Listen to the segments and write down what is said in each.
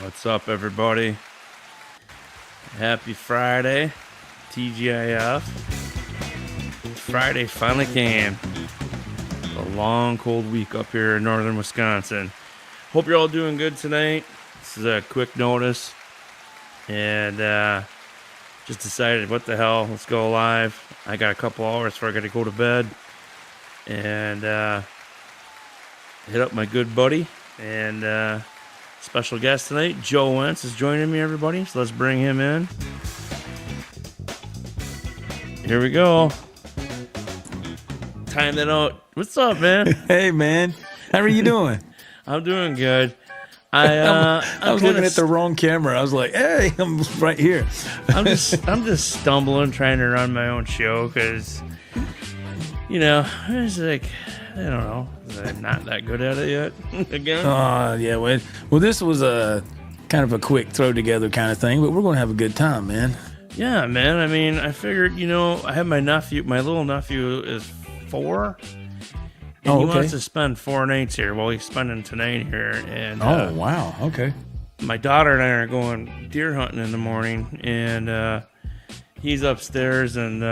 What's up, everybody? Happy Friday, TGIF. Friday finally came. A long, cold week up here in northern Wisconsin. Hope you're all doing good tonight. This is a quick notice. And just decided, what the hell, let's go live. I got a couple hours before I got to go to bed. And hit up my good buddy. And special guest tonight, Joe Wentz, is joining me, everybody. So let's bring him in. Here we go. Time that out. What's up, man? Hey, man. How are you doing? I'm doing good. I was looking at the wrong camera. I was like, hey, I'm right here. I'm just stumbling trying to run my own show because, it's like, I don't know. I'm not that good at it yet. Again. Yeah. Well, this was a kind of a quick throw together kind of thing, but we're going to have a good time, man. Yeah, man. I mean, I figured, I have my little nephew is 4. And he wants to spend 4 nights here. Well, he's spending tonight here. And wow. Okay. My daughter and I are going deer hunting in the morning, and he's upstairs, and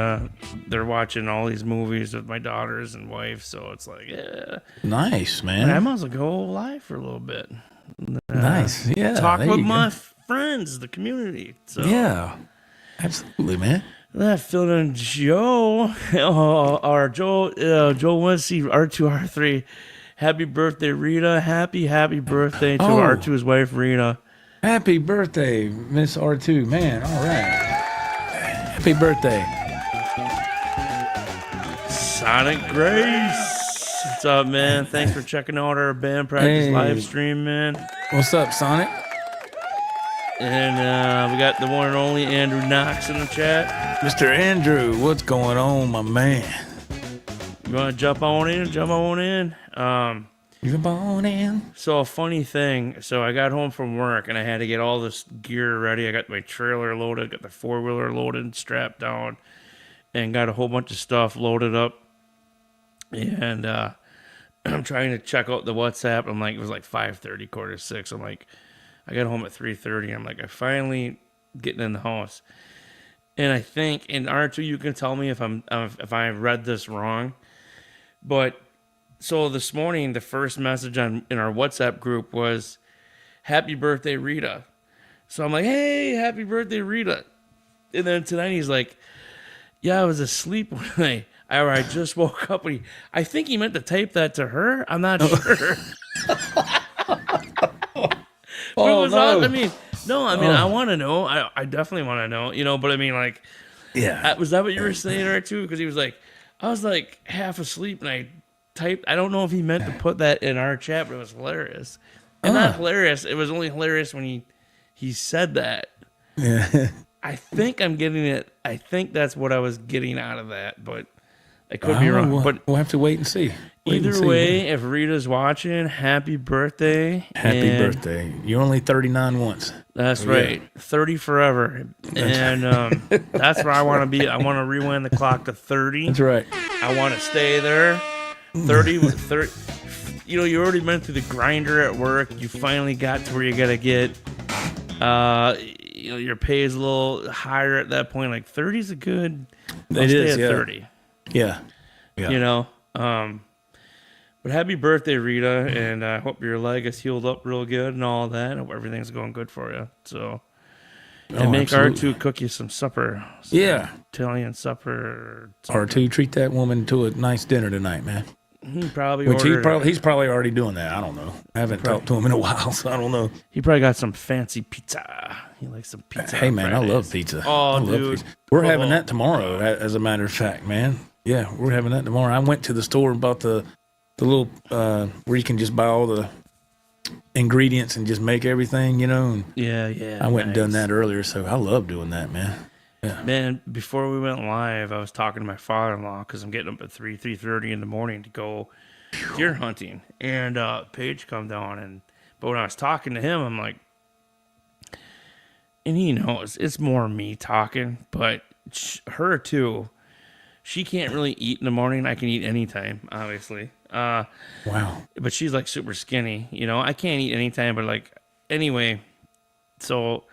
they're watching all these movies with my daughters and wife. So it's like, yeah, nice, man. I might as well go live for a little bit. Nice, yeah. Talk with my friends, the community. So yeah, absolutely, man. That filled in Joe, Joe Wentz, R2, R3. Happy birthday, Rita. Happy birthday to R2's wife, Rita. Happy birthday, Miss R2. Man, all right. Happy birthday. Sonic Grace. What's up, man? Thanks for checking out our band practice live stream, man. What's up, Sonic? And we got the one and only Andrew Knox in the chat. Mr. Andrew, what's going on, my man? You want to jump on in? Jump on in. So a funny thing. So I got home from work and I had to get all this gear ready. I got my trailer loaded, got the 4-wheeler loaded, strapped down, and got a whole bunch of stuff loaded up. And I'm trying to check out the WhatsApp. I'm like, it was like 5:30, 5:45. I'm like, I got home at 3:30. I'm like, I finally getting in the house. And I think, and R2, you can tell me if I read this wrong, but so this morning the first message in our WhatsApp group was, "Happy birthday, Rita." So I'm like, "Hey, happy birthday, Rita." And then tonight he's like, "Yeah, I was asleep when I just woke up." I think he meant to type that to her. I'm not sure. I want to know. I definitely want to know, but I mean, like, yeah. Was that what you were saying there too? Because he was like, I was like half asleep and I typed. I don't know if he meant to put that in our chat, but it was hilarious. And not hilarious. It was only hilarious when he said that. Yeah. I think I'm getting it. I think that's what I was getting out of that, but I could be wrong. But we'll have to wait and see. Either way, if Rita's watching, happy birthday. Happy birthday. You're only 39 once. That's right. 30 forever. And that's where I want to be. I want to rewind the clock to 30. That's right. I want to stay there. 30. You already went through the grinder at work. You finally got to where you got to get. Your pay is a little higher at that point. Like 30 is a good. It is, at 30. Yeah. But happy birthday, Rita, and I hope your leg is healed up real good and all that. I hope everything's going good for you. So, and make R2 cook you some supper. Italian supper. R2, treat that woman to a nice dinner tonight, man. He probably he's probably already doing that. I don't know. I haven't talked to him in a while, so I don't know. He probably got some fancy pizza. He likes some pizza. Hey, man, Fridays. I love pizza. Oh, dude. Pizza. We're having that tomorrow, as a matter of fact, man. Yeah, we're having that tomorrow. I went to the store and bought the little where you can just buy all the ingredients and just make everything, And yeah. I went and done that earlier, so I love doing that, man. Yeah. Man, before we went live, I was talking to my father-in-law because I'm getting up at 3:30 in the morning to go deer hunting, and Paige come down, but when I was talking to him, I'm like, and he knows it's more me talking, but her too. She can't really eat in the morning. I can eat anytime, obviously. Wow. But she's like super skinny, I can't eat anytime, but like, anyway, So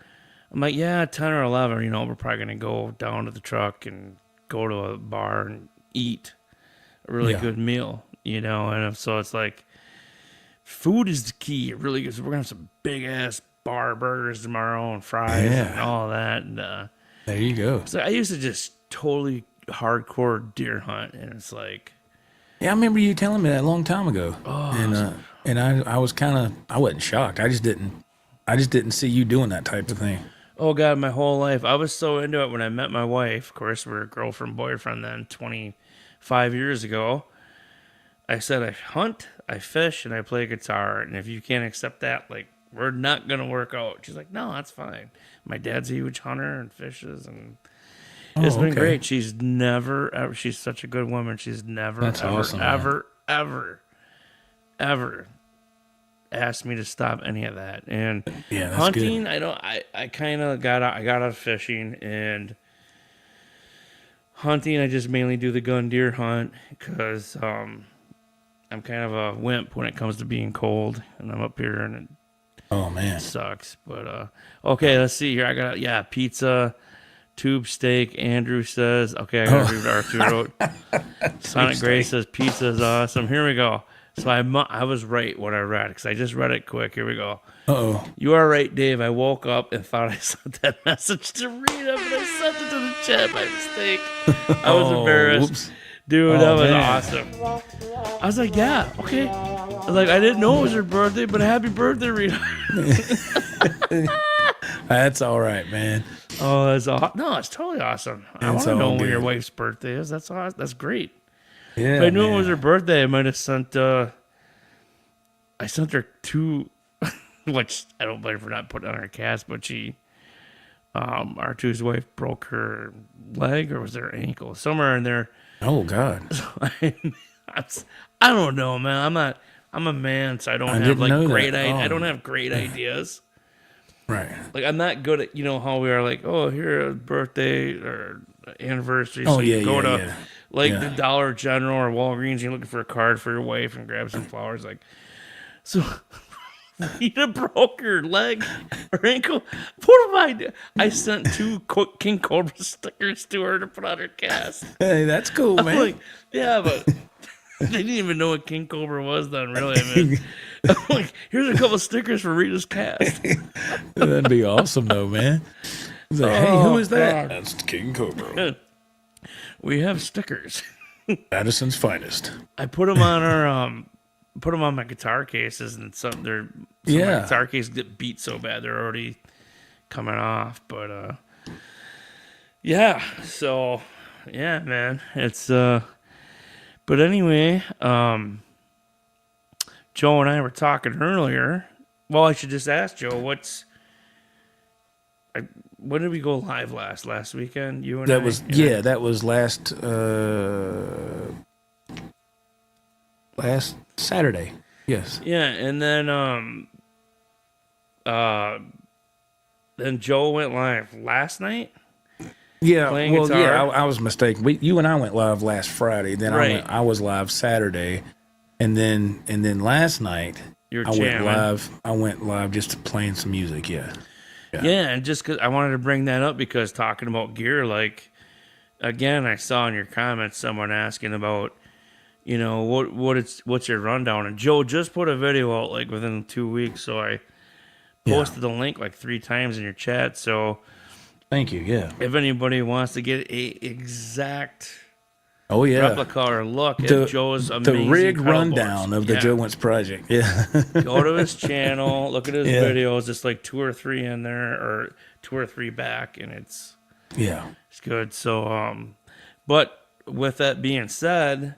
I'm like, yeah, 10 or 11, you know, we're probably going to go down to the truck and go to a bar and eat a really Yeah. good meal, you know? And so it's like, food is the key. It really is. We're going to have some big ass bar burgers tomorrow and fries and Yeah. all that. And There you go. so I used to just totally hardcore deer hunt. And it's like, Yeah, I remember you telling me that a long time ago. Oh, And I was kind of, I wasn't shocked. I just didn't see you doing that type of thing. oh God, my whole life. I was so into it when I met my wife. Of course, we were girlfriend, boyfriend then 25 years ago. I said, I hunt, I fish, and I play guitar. And if you can't accept that, like, we're not going to work out. She's like, no, that's fine. My dad's a huge hunter and fishes. And it's been okay. great. She's never, ever, she's such a good woman. She's never, That's ever, awesome, man. ever asked me to stop any of that. And Yeah, that's hunting, good. I kind of I got out of fishing, and hunting, I just mainly do the gun deer hunt because I'm kind of a wimp when it comes to being cold, and I'm up here and Oh man. it sucks. But okay, let's see here. I got pizza, tube steak. Andrew says, okay, I gotta read what Arthur wrote. Sonic Gray says pizza is awesome. Here we go. So I was right what I read because I just read it quick. Here we go. Uh-oh. You are right, Dave. I woke up and thought I sent that message to Rita, but I sent it to the chat by mistake. I was embarrassed. Whoops. Dude, Oh, that was man. awesome. I was like, yeah, okay. I was like, I didn't know it was her birthday, but happy birthday, Rita. That's all right, man. Oh, that's awesome. No, it's totally awesome. I want It's to know all when your good. wife's birthday is. That's awesome. That's great. Yeah. If I knew man. it was her birthday, I might have sent, I sent her two, which I don't blame her for not putting on her cast, but R2's wife broke her leg or was there ankle? Somewhere in there. Oh God. I don't know, man. I'm a man, so I don't have didn't like know great. that. I Oh. don't have great ideas. Right. Like I'm not good at how we are like, oh, here a birthday or anniversary. Oh, So you yeah, go yeah, to yeah. like Yeah. the Dollar General or Walgreens, you're looking for a card for your wife and grab some flowers. Like, so Rita broke her leg or ankle. What am I doing? I sent two King Cobra stickers to her to put on her cast. Hey, that's cool, I'm man. like, yeah, but they didn't even know what King Cobra was then, really. I mean, I'm like, here's a couple stickers for Rita's cast. That'd be awesome, though, man. It's like, hey, Oh, who is that? God. That's King Cobra, We have stickers. Addison's finest. I put them on put them on my guitar cases, and some my Yeah. guitar cases get beat so bad they're already coming off. But yeah, so yeah, man, it's But anyway, Joe and I were talking earlier. Well, I should just ask Joe, when did we go live last weekend? You and I? That was that was last Saturday. Yes. Yeah, and then Joe went live last night. Yeah. Playing Well, guitar. yeah, I was mistaken. You and I went live last Friday. Then Right. I was live Saturday, and then last night You're I went jamming. live. I went live just playing some music. Yeah. Yeah, and just 'cause I wanted to bring that up because talking about gear, like again, I saw in your comments someone asking about, what's your rundown, and Joe just put a video out like within 2 weeks, so I posted the link like 3 times in your chat. So Thank you. Yeah. if anybody wants to get a exact Oh yeah. replica or look at Joe's The amazing rig pedal rundown boards, of the yeah, Joe Wentz project. Yeah. go to his channel, look at his Yeah. videos, just like 2 or 3 in there or 2 or 3 back, and it's Yeah. good. So, but with that being said,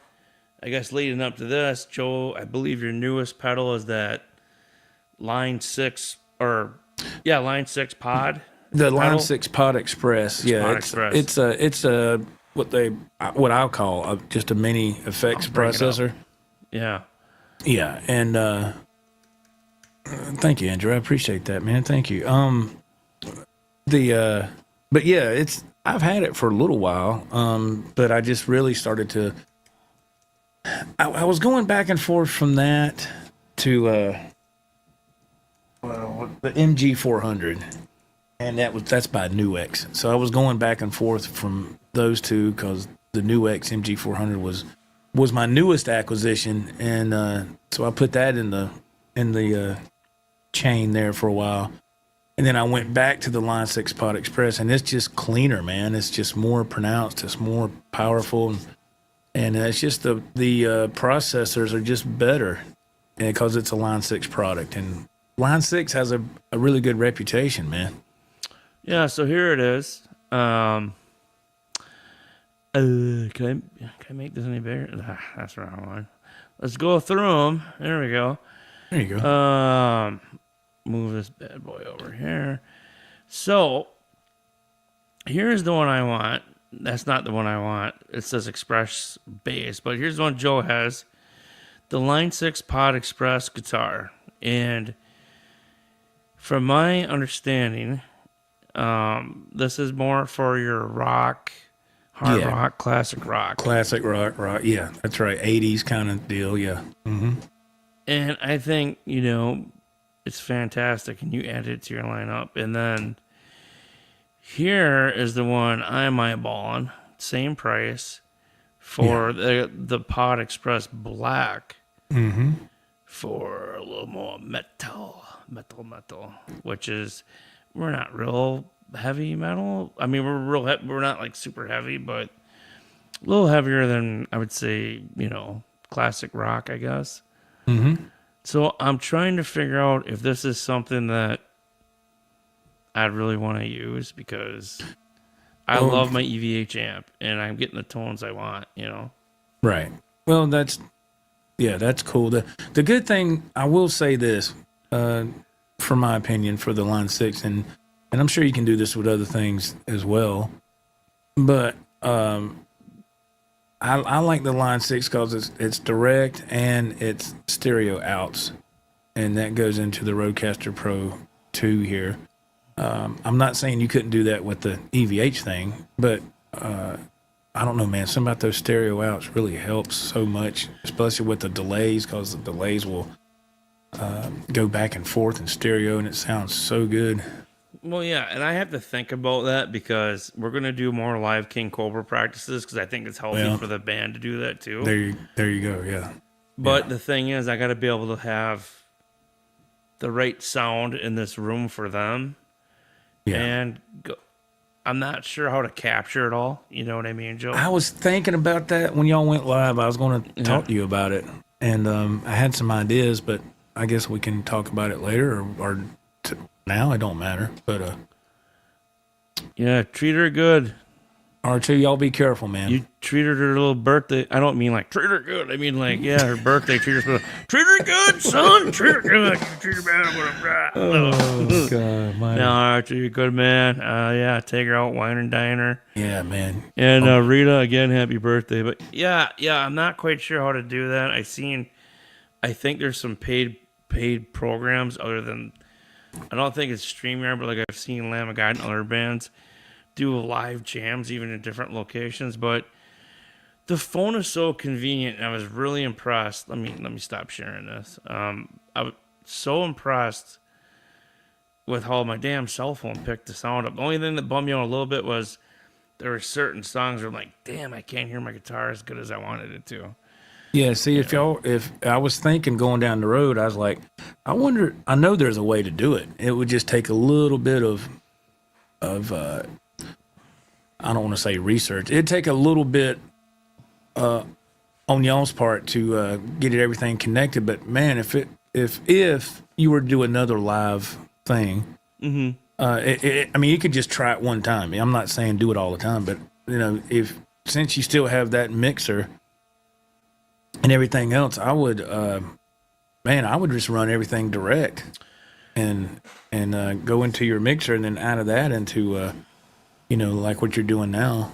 I guess leading up to this, Joe, I believe your newest pedal is that Line 6 Line 6 pod. The Line pedal? 6 Pod Express. Yeah. Pod it's, Express. It's a what I'll call just a mini effects I'll bring it up. processor. Yeah. Yeah, and thank you, Andrew. I appreciate that, man. Thank you. But yeah, I've had it for a little while. But I just really started to. I was going back and forth from that to the MG 400, and that's by Nuex. So I was going back and forth from those two because the Nuex MG 400 was my newest acquisition, and so I put that in the chain there for a while. And then I went back to the Line 6 Pod Express, and it's just cleaner, man. It's just more pronounced. It's more powerful. And it's just the processors are just better because it's a Line 6 product. And Line 6 has a really good reputation, man. Yeah, so here it is. Can I make this any bigger? That's the wrong one. Let's go through them. There we go. There you go. Move this bad boy over here. So, here's the one I want. That's not the one I want. It says Express Bass, but here's the one Joe has. The Line 6 Pod Express guitar. And from my understanding, this is more for your rock, hard rock, classic rock. Classic rock. Yeah, that's right. 80s kind of deal, yeah. Mm-hmm. And I think, it's fantastic, and you add it to your lineup. And then here is the one I'm eyeballing. Same price for the Pod Express Black for a little more metal, which is, we're not real heavy metal. I mean, we're not like super heavy, but a little heavier than, I would say, classic rock, I guess. Mm-hmm. So I'm trying to figure out if this is something that I'd really want to use, because I love my EVH amp and I'm getting the tones I want, Right. Well, that's cool. The good thing, I will say this, for my opinion, for the Line 6, and I'm sure you can do this with other things as well, but I like the Line 6 because it's direct and it's stereo outs, and that goes into the Rodecaster Pro 2 here. I'm not saying you couldn't do that with the EVH thing, but I don't know, man. Something about those stereo outs really helps so much, especially with the delays, because the delays will go back and forth in stereo, and it sounds so good. Well, yeah, and I have to think about that because we're going to do more live King Cobra practices, because I think it's healthy for the band to do that too. There you go, yeah. But the thing is, I got to be able to have the right sound in this room for them. Yeah. And I'm not sure how to capture it all. You know what I mean, Joe? I was thinking about that when y'all went live. I was going to talk to you about it. And I had some ideas, but I guess we can talk about it later or now. It don't matter. But yeah, treat her good. R2, y'all be careful, man. You treated her little birthday. I don't mean like treat her good. I mean like, yeah, her birthday. Treat her good, son. Treat her good. Treat her bad. Oh God, my. No, Archie, you're good, man. Yeah, take her out, wine and dine her. Yeah, man. And Rita, again, happy birthday. But yeah, I'm not quite sure how to do that. I think there's some paid programs other than. I don't think it's StreamYard, but like I've seen Lamb of God and other bands do live jams even in different locations. But the phone is so convenient, and I was really impressed. Let me stop sharing this. I was so impressed with how my damn cell phone picked the sound up. The only thing that bummed me out a little bit was there were certain songs where I'm like, damn, I can't hear my guitar as good as I wanted it to. Yeah, see, if I was thinking going down the road, I was like, I know there's a way to do it. It would just take a little bit of I don't want to say research. It'd take a little bit on y'all's part to get everything connected. But man, if you were to do another live thing, I mean, you could just try it one time. I'm not saying do it all the time, but since you still have that mixer and everything else, I would just run everything direct and go into your mixer, and then out of that into like what you're doing now.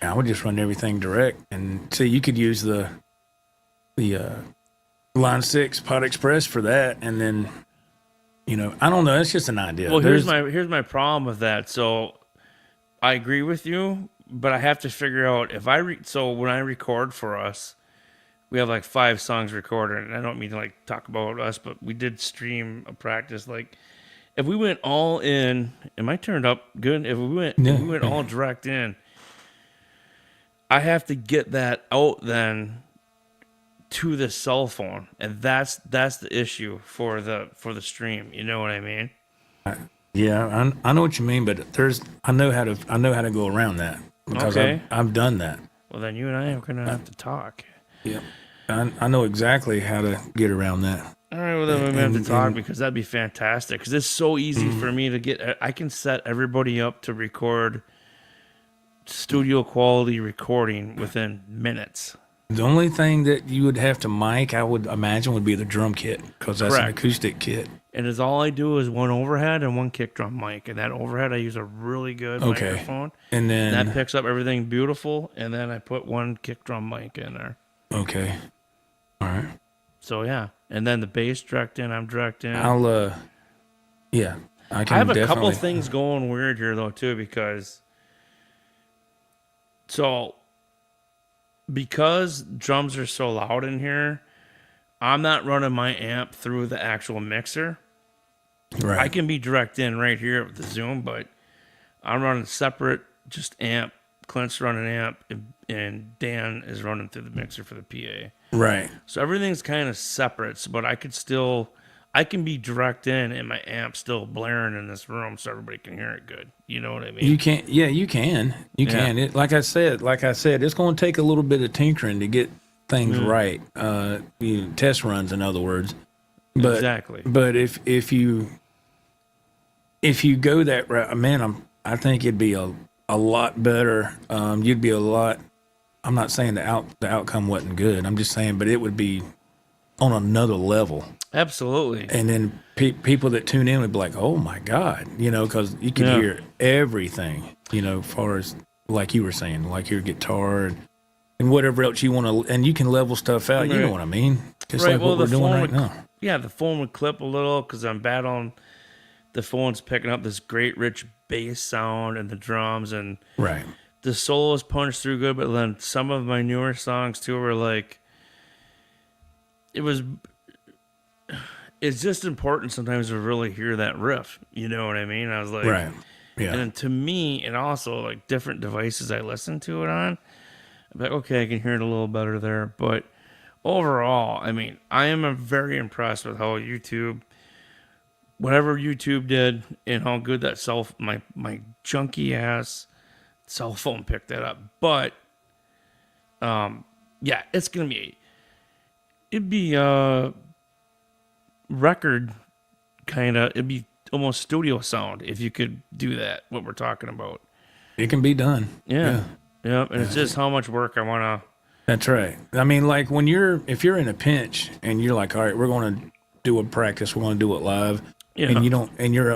I would just run everything direct, and so you could use the Line 6 Pod Express for that, and then I don't know. It's just an idea. Well, here's my problem with that. So I agree with you, but I have to figure out if so when I record for us, we have like 5 songs recorded, and I don't mean to like talk about us, but we did stream a practice. Like, if we went all in, am I turned up good? If we went all direct in, I have to get that out then to the cell phone, and that's the issue for the stream. You know what I mean? Yeah, I know what you mean, but I know how to go around that because Okay. I've done that. Well, then you and I are gonna have to talk. Yeah, I know exactly how to get around that. All right, well then we have to And- talk and- because that'd be fantastic. Because it's so easy for me to get. I can set everybody up to record studio quality recording within minutes. The only thing that you would have to mic, I would imagine, would be the drum kit because that's an Correct. acoustic kit. And is all I do is one overhead and one kick drum mic. And that overhead, I use a really good Okay. microphone. And then That picks up everything beautiful. And then I put one kick drum mic in there. okay, all right. So yeah. And then the bass direct in, I'm direct in. I'll yeah, I can. I have a definitely, couple things going weird here though too because drums are so loud in here, I'm not running my amp through the actual mixer. Right. I can be direct in right here with the Zoom, but I'm running separate, just amp. Clint's running amp, and Dan is running through the mixer for the PA. Right. So everything's kind of separate, but I can be direct in and my amp still blaring in this room so everybody can hear it good. You know what I mean? You can. Yeah, you can. You Yeah. can. It, like I said, it's going to take a little bit of tinkering to get things right. Test runs, in other words. But, Exactly. But if you go that route, man, I think it'd be a lot better. You'd be a lot. I'm not saying the outcome wasn't good. I'm just saying, but it would be on another level. Absolutely. And then people that tune in would be like, "Oh my God," because you can Yeah. hear everything. As far as like you were saying, like your guitar and whatever else you want to, and you can level stuff out. You know Right. what I mean? Just Right, like well, what we're the doing phone right would- now. Yeah, the phone would clip a little because I'm battling. The phone's picking up this great rich bass sound and the drums, and Right. the solos punch through good. But then some of my newer songs too were like, it's just important sometimes to really hear that riff. You know what I mean? I was like, Right. Yeah. And then to me, and also like different devices I listen to it on, I'm like, okay, I can hear it a little better there. But overall, I mean, I am very impressed with how whatever YouTube did, and how good that my junky ass cell phone picked that up. But yeah, it'd be record it'd be almost studio sound if you could do that, what we're talking about. It can be done. Yeah. And it's just how much work I want to. That's right. I mean, like if you're in a pinch and you're like, all right, we're going to do a practice, we're going to do it live, Yeah. and you're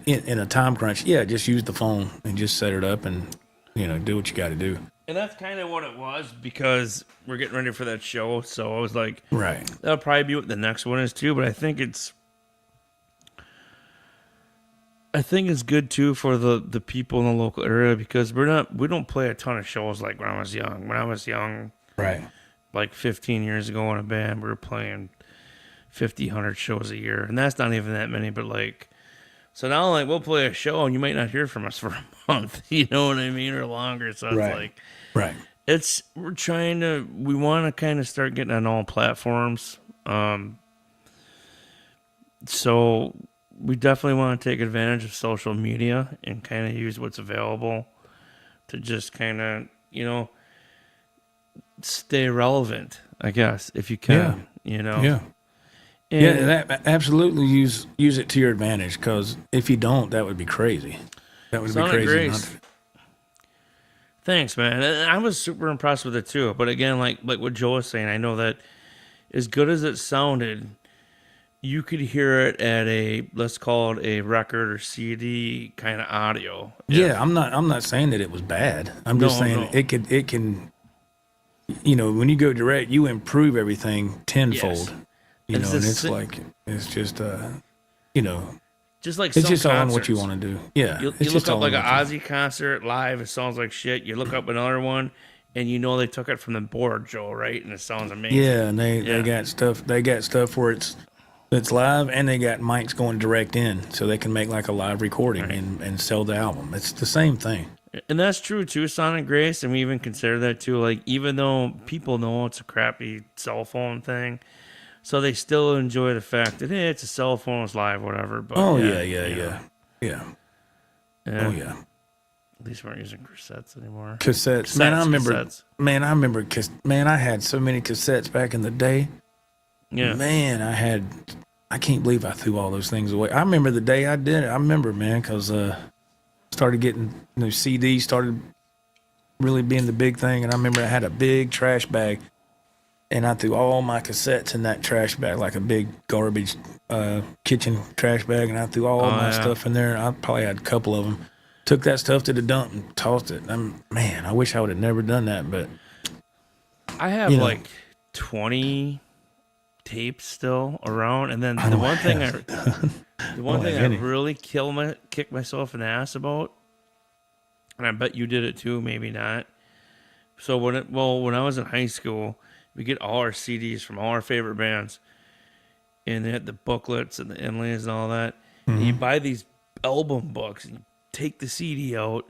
in a time crunch, yeah, just use the phone and just set it up and do what you got to do. And that's kind of what it was because we're getting ready for that show. So I was like, Right. that'll probably be what the next one is too. But I think it's good too for the people in the local area because we don't play a ton of shows like when I was young. When I was young, Right. like 15 years ago in a band, we were playing 50, 100 shows a year. And that's not even that many, but like, so now like we'll play a show and you might not hear from us for a month, you know what I mean? Or longer. So it's Right. like, Right. we want to kind of start getting on all platforms. So we definitely want to take advantage of social media and kind of use what's available to just kind of, stay relevant, I guess, if you can, Yeah. And Yeah, that absolutely use it to your advantage because if you don't, that would be crazy. That would be Sounded crazy. great. not to- Thanks, man. And I was super impressed with it too. But again, like what Joe was saying, I know that as good as it sounded, you could hear it at let's call it a record or CD kind of audio. Yeah, I'm not saying that it was bad. I'm just No, saying no. it can when you go direct, you improve everything tenfold. Yes. And It's it's the like it's just Just like it's some just all on what you concerts. want to do. Yeah, You it's look just up all like on an what you- Ozzy concert live, it sounds like shit. You look up another one, and you know they took it from the board, Joe, right? And it sounds amazing. Yeah, and they Yeah. got stuff. They got stuff where it's live, and they got mics going direct in, so they can make like a live recording and sell the album. It's the same thing. And that's true too, Sonic Grace, and we even consider that too. Like, even though people know it's a crappy cell phone thing, so they still enjoy the fact that hey, it's a cell phone, it's live, whatever. But Oh yeah. yeah. Oh yeah. At least we're not using cassettes anymore. Cassettes. Man, I remember. Cassettes. Man, I remember. Man, I had so many cassettes back in the day. Yeah. Man, I can't believe I threw all those things away. I remember the day I did it. I remember, man, because started getting CDs started really being the big thing, and I remember I had a big trash bag, and I threw all my cassettes in that trash bag, like a big garbage kitchen trash bag, and I threw all my stuff in there. I probably had a couple of them. Took that stuff to the dump and tossed it. Man, I wish I would have never done that, but I have like 20 tapes still around, and then the one thing I really kick myself in the ass about, and I bet you did it too, maybe not. So when I was in high school, we get all our CDs from all our favorite bands, and they had the booklets and the inlays and all that. And you buy these album books, and you take the CD out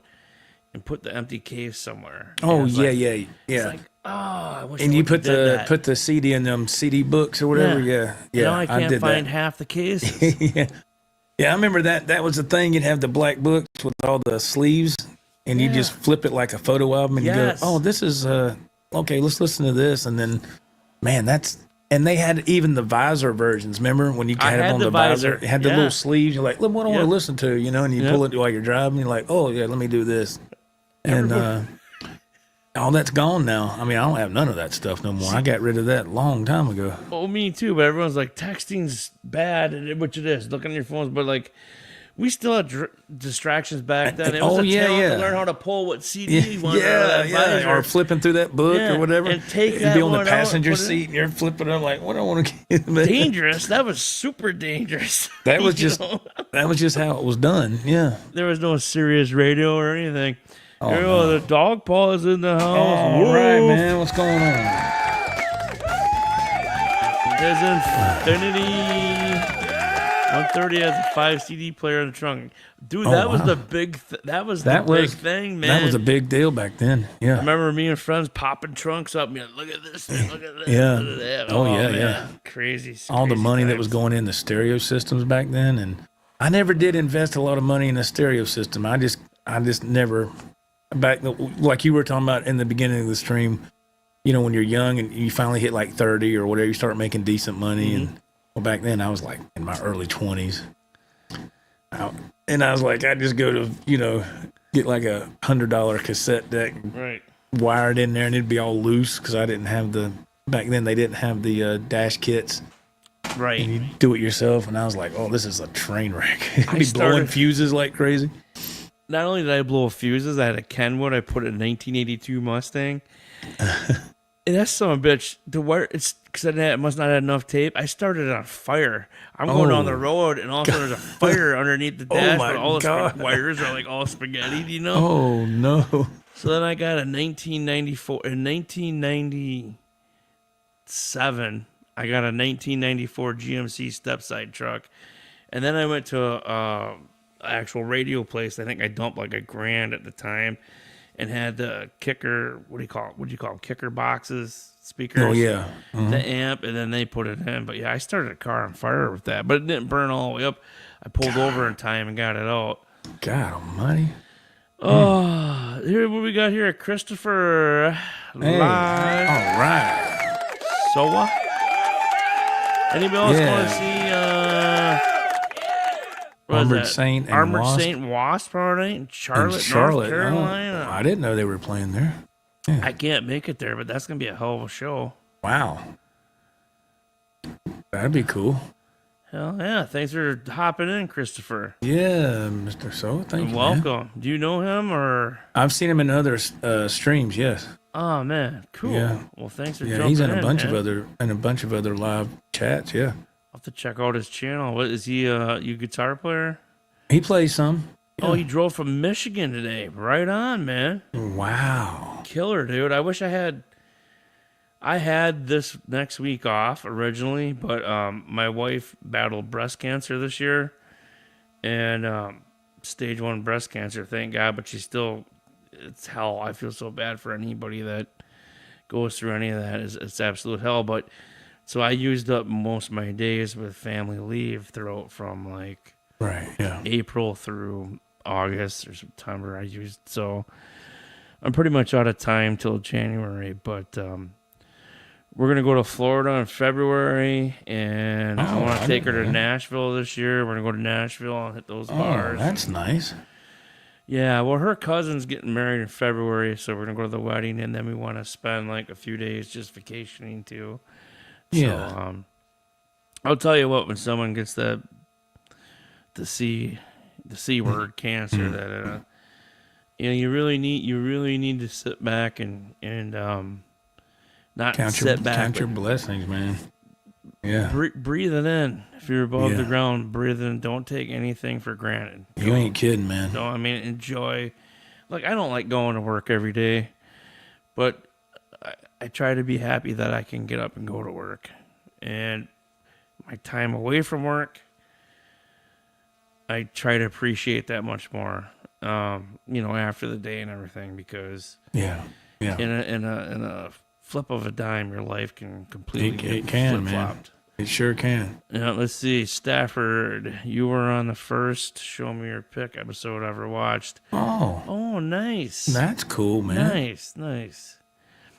and put the empty case somewhere. Oh And it's yeah. It's like, I wish And I you would've did that. put the CD in them CD books or whatever. Yeah. Now I can't did find that. half the cases. Yeah, I remember that. That was the thing. You'd have the black books with all the sleeves, and you just flip it like a photo album, and you go, "Oh, this is okay. Let's listen to this." And then, man, and they had even the visor versions. Remember when you had it on the visor? It had the little sleeves. You're like, "Look what I want to listen to," and you pull it while you're driving. You're like, "Oh yeah, let me do this." And all that's gone now. I mean, I don't have none of that stuff no more. I got rid of that a long time ago. Oh, me too. But everyone's like, texting's bad, which it is. Looking at your phones, but like, we still had distractions back then. It was to learn how to pull what CD you wanted out of that visor. Or flipping through that book or whatever. And take It'd that be on the one passenger out, seat, and you're flipping it. I'm like, what do I want to get? Dangerous. That was super dangerous. That was just that was just how it was done. Yeah. There was no Sirius radio or anything. The dog paw is in the house. All right, man. What's going on? There's Infinity 130 has a 5 CD player in the trunk. Dude, that was the big big thing, man. That was a big deal back then. Yeah. I remember me and friends popping trunks up. Like, look at this, look at this. Yeah. Look at that. Oh, yeah, man. yeah. Crazy. All the money that times. was going in the stereo systems back then, and I never did invest a lot of money in a stereo system. I just never. Back like you were talking about in the beginning of the stream, when you're young and you finally hit like 30 or whatever, you start making decent money. And back then I was like in my early 20s, and I was like, I just go to get like a $100 cassette deck, right, wire it in there, and it'd be all loose because I didn't have back then they didn't have the dash kits. Right. And you do it yourself, and I was like, oh, this is a train wreck. I'd be blowing fuses like crazy. Not only did I blow fuses, I had a Kenwood. I put a 1982 Mustang. And that's son of a bitch. The wire, it's because I must not have enough tape. I started it on fire. I'm going down the road, and all of a sudden there's a fire underneath the dash, but all the wires are like all spaghetti, Oh, no. So then I got a 1994. In 1997, I got a 1994 GMC stepside truck. And then I went to a actual radio place. I think I dumped like $1,000 at the time, and had the kicker. What do you call it? Kicker boxes, speakers. Oh yeah, the amp, and then they put it in. But yeah, I started a car on fire with that, but it didn't burn all the way up. I pulled over in time and got it out. God Almighty! Oh, here what we got here, Christopher. Hey, live. all right. So what? Anybody else want to see? Armored Saint and Armored Wasp? Saint Wasp Party in Charlotte, Charlotte, North Carolina. Oh, I didn't know they were playing there. Yeah. I can't make it there, but that's gonna be a hell of a show. Wow, that'd be cool. Hell yeah! Thanks for hopping in, Christopher. Yeah, Mr. So, thank you. Welcome. Man. Do you know him or? I've seen him in other streams. Yes. Oh man, cool. Yeah. Well, thanks for jumping in. Yeah, he's in a bunch of other live chats. Yeah. I'll have to check out his channel. What is he? You guitar player? He plays some. Yeah. Oh, he drove from Michigan today. Right on, man. Wow. killer, dude. I wish I had this next week off originally, but my wife battled breast cancer this year, and stage 1 breast cancer, thank God. But it's hell. I feel so bad for anybody that goes through any of that. It's absolute hell. But so I used up most of my days with family leave throughout from like Right. Yeah. April through August or September. So I'm pretty much out of time till January, but we're gonna go to Florida in February, and I want to take her to Nashville this year. We're gonna go to Nashville and hit those bars. That's nice. Yeah, well, her cousin's getting married in February, so we're gonna go to the wedding, and then we want to spend like a few days just vacationing too. Yeah. So, I'll tell you what, when someone gets the C word cancer, that you really need to sit back and not sit back. Count your blessings, man. Yeah. Breathe it in. If you're above the ground, breathe it in. Don't take anything for granted. You ain't kidding, man. No, I mean, enjoy. Like, I don't like going to work every day, but I try to be happy that I can get up and go to work. And my time away from work, I try to appreciate that much more, after the day and everything, because Yeah. in a flip of a dime, your life can completely It can, man. flip-flopped. It sure can. Now, let's see. Stafford, you were on the first Show Me Your Pick episode I ever watched. Oh, Nice. that's cool, man. Nice.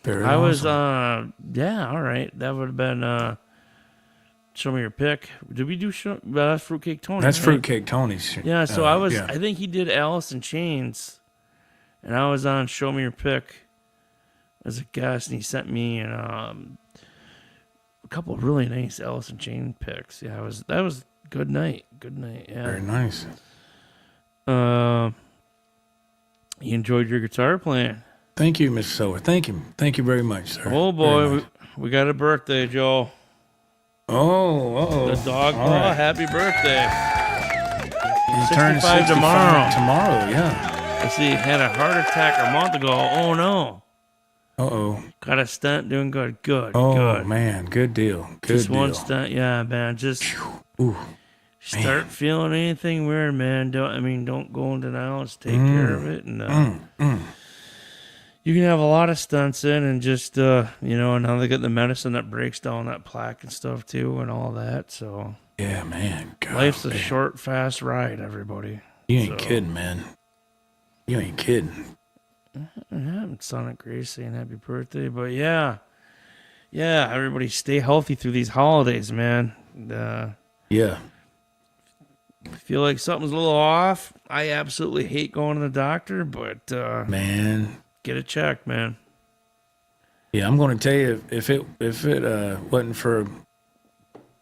Very I was, awesome. all right. That would have been Show Me Your Pick. Did we do Fruitcake Tony? That's right? Fruitcake Tony's. Yeah, so yeah. I think he did Alice in Chains, and I was on Show Me Your Pick as a guest, and he sent me a couple of really nice Alice in Chains picks. Yeah, that was good night. Good night. Yeah. Very nice. You enjoyed your guitar playing. Thank you, Mr. Sower. Thank you very much, sir. Oh boy, Very nice. we got a birthday, Joe. Oh, The dog. All right. Happy birthday. He's turning 65 tomorrow. Tomorrow, yeah. Let's see, had a heart attack a month ago. Oh no. Uh-oh. Got a stent, doing good. Good. Oh, good. man. Good deal. Good Just deal. one stent, yeah, man. Just Ooh. start feeling anything weird, man. Don't go in denial. Just take care of it, and you can have a lot of stunts in, and just now they get the medicine that breaks down that plaque and stuff too, and all that. So Yeah, man. God, life's a man. short, fast ride, everybody. You ain't kidding, man. You ain't kidding. Yeah, Sonic Grace saying happy birthday, but yeah, everybody stay healthy through these holidays, man. Yeah. Feel like something's a little off. I absolutely hate going to the doctor, but Man. get it checked, man. Yeah, I'm going to tell you, if it wasn't for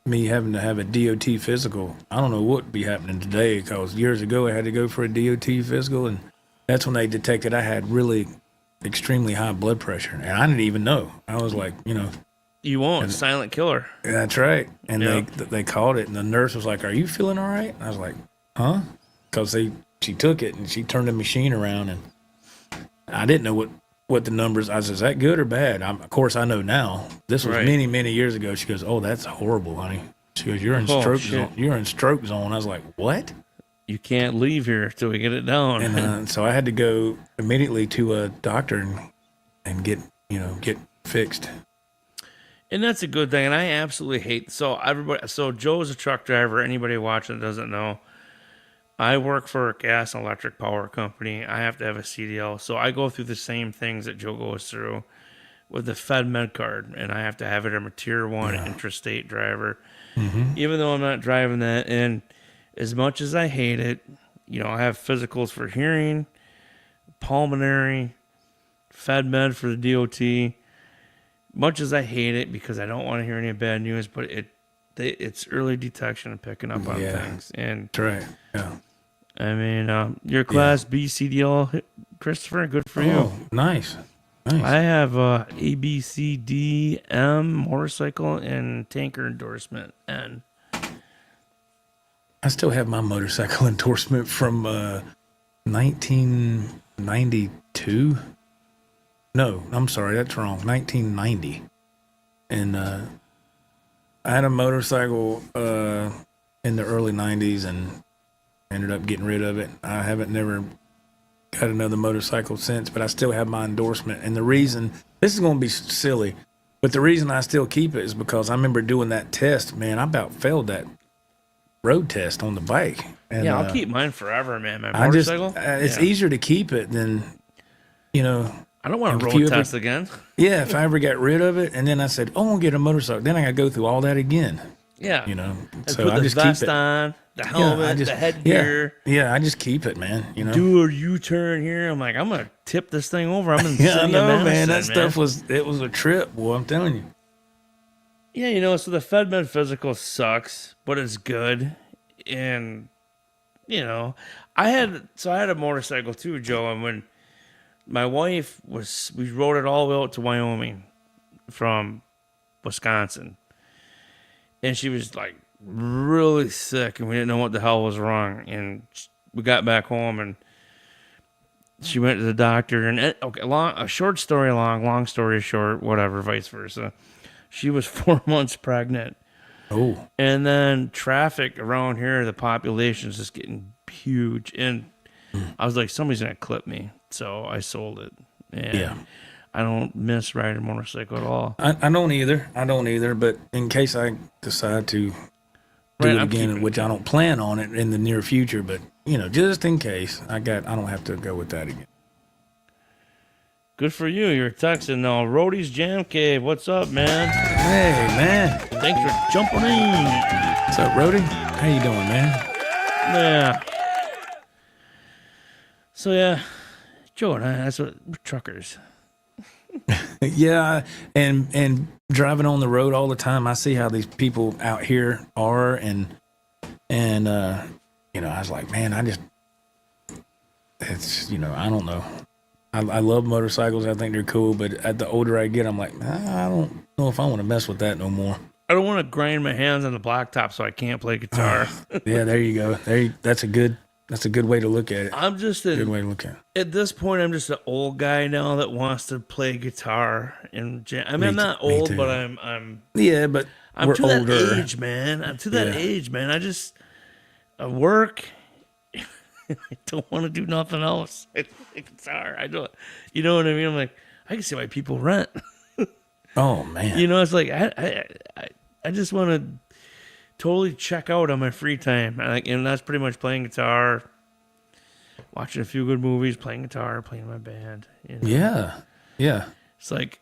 me having to have a DOT physical, I don't know what would be happening today, because years ago I had to go for a DOT physical, and that's when they detected I had really extremely high blood pressure, and I didn't even know. I was like, You won't. Silent killer. that's right. And Yeah. they called it, and the nurse was like, "Are you feeling all right?" And I was like, "Huh?" Because she took it and she turned the machine around, and I didn't know what the numbers. I was, is that good or bad? Of course, I know now. This was Right. many, many years ago. She goes, "Oh, that's horrible, honey." She goes, "You're in stroke shit. zone. You're in stroke zone." I was like, "What?" You can't leave here till we get it down. And so I had to go immediately to a doctor and get fixed. And that's a good thing. And I absolutely hate. So Joe's a truck driver. Anybody watching that doesn't know, I work for a gas and electric power company. I have to have a CDL. So I go through the same things that Joe goes through with the Fed Med card. And I have to have it. I'm a tier 1 intrastate driver. Even though I'm not driving that. And as much as I hate it, I have physicals for hearing, pulmonary, Fed Med for the DOT. Much as I hate it, because I don't want to hear any bad news, but it's early detection and picking up on things. And That's right. Yeah. I mean, your Class B CDL, Christopher, good for you. Oh, nice. I have A, B, C, D, M, motorcycle, and tanker endorsement. And I still have my motorcycle endorsement from 1992. No, I'm sorry, that's wrong. 1990, and I had a motorcycle in the early 90s and ended up getting rid of it. I haven't never got another motorcycle since, but I still have my endorsement. And the reason, this is going to be silly, but the reason I still keep it is because I remember doing that test. Man, I about failed that road test on the bike. And, Yeah, I'll keep mine forever, man. My I just, motorcycle. it's Yeah. easier to keep it than, you know. I don't want to if you road ever- test again. Yeah, if I ever got rid of it, and then I said, "Oh, I'm gonna get a motorcycle," then I got to go through all that again. Yeah. You know, And so put I the just vest keep it. on, the helmet, the headgear. Yeah, I just keep it, man. You know. Do a U-turn here. I'm like, I'm gonna tip this thing over. I'm in the Yeah, city I of know, Madison, man. That stuff was a trip, boy. I'm telling you. Yeah, you know, so the FedMed physical sucks, but it's good. And you know, I had a motorcycle too, Joe, and when my wife we rode it all the way out to Wyoming from Wisconsin. And she was like really sick and we didn't know what the hell was wrong. And we got back home and she went to the doctor and a short story long story short, whatever, vice versa. She was 4 months pregnant. Oh, And then traffic around here, the population's just getting huge. And I was like, somebody's going to clip me. So I sold it. And yeah. I don't miss riding a motorcycle at all. I don't either. But in case I decide to do Right, it I'm again, keeping which I don't plan on it in the near future, but you know, just in case, I don't have to go with that again. Good for you. You're texting now. Roadie's Jam Cave. What's up, man? Hey, man. Thanks for jumping in. What's up, Rody? How you doing, man? Yeah. So yeah, Joe and I, that's what we're truckers. Yeah, and driving on the road all the time, I see how these people out here are, and you know, I was like, man, it's, you know, I don't know. I love motorcycles. I think they're cool, but at the older I get, I'm like, I don't know if I want to mess with that no more. I don't want to grind my hands on the blacktop so I can't play guitar. Yeah, there you go. That's a good way to look at it. I'm just Good way to look at it. at this point. I'm just an old guy now that wants to play guitar and jam. I mean, I'm not Me old, too. but I'm Yeah, but we're to older. that age, man. I'm to that Yeah. age, man. I work. I don't want to do nothing else. I play guitar. I don't. You know what I mean? I'm like, I can see why people rent. Oh man. You know, it's like I just want to totally check out on my free time, and that's pretty much playing guitar, watching a few good movies, playing guitar, playing my band. You know? Yeah. Yeah. It's like,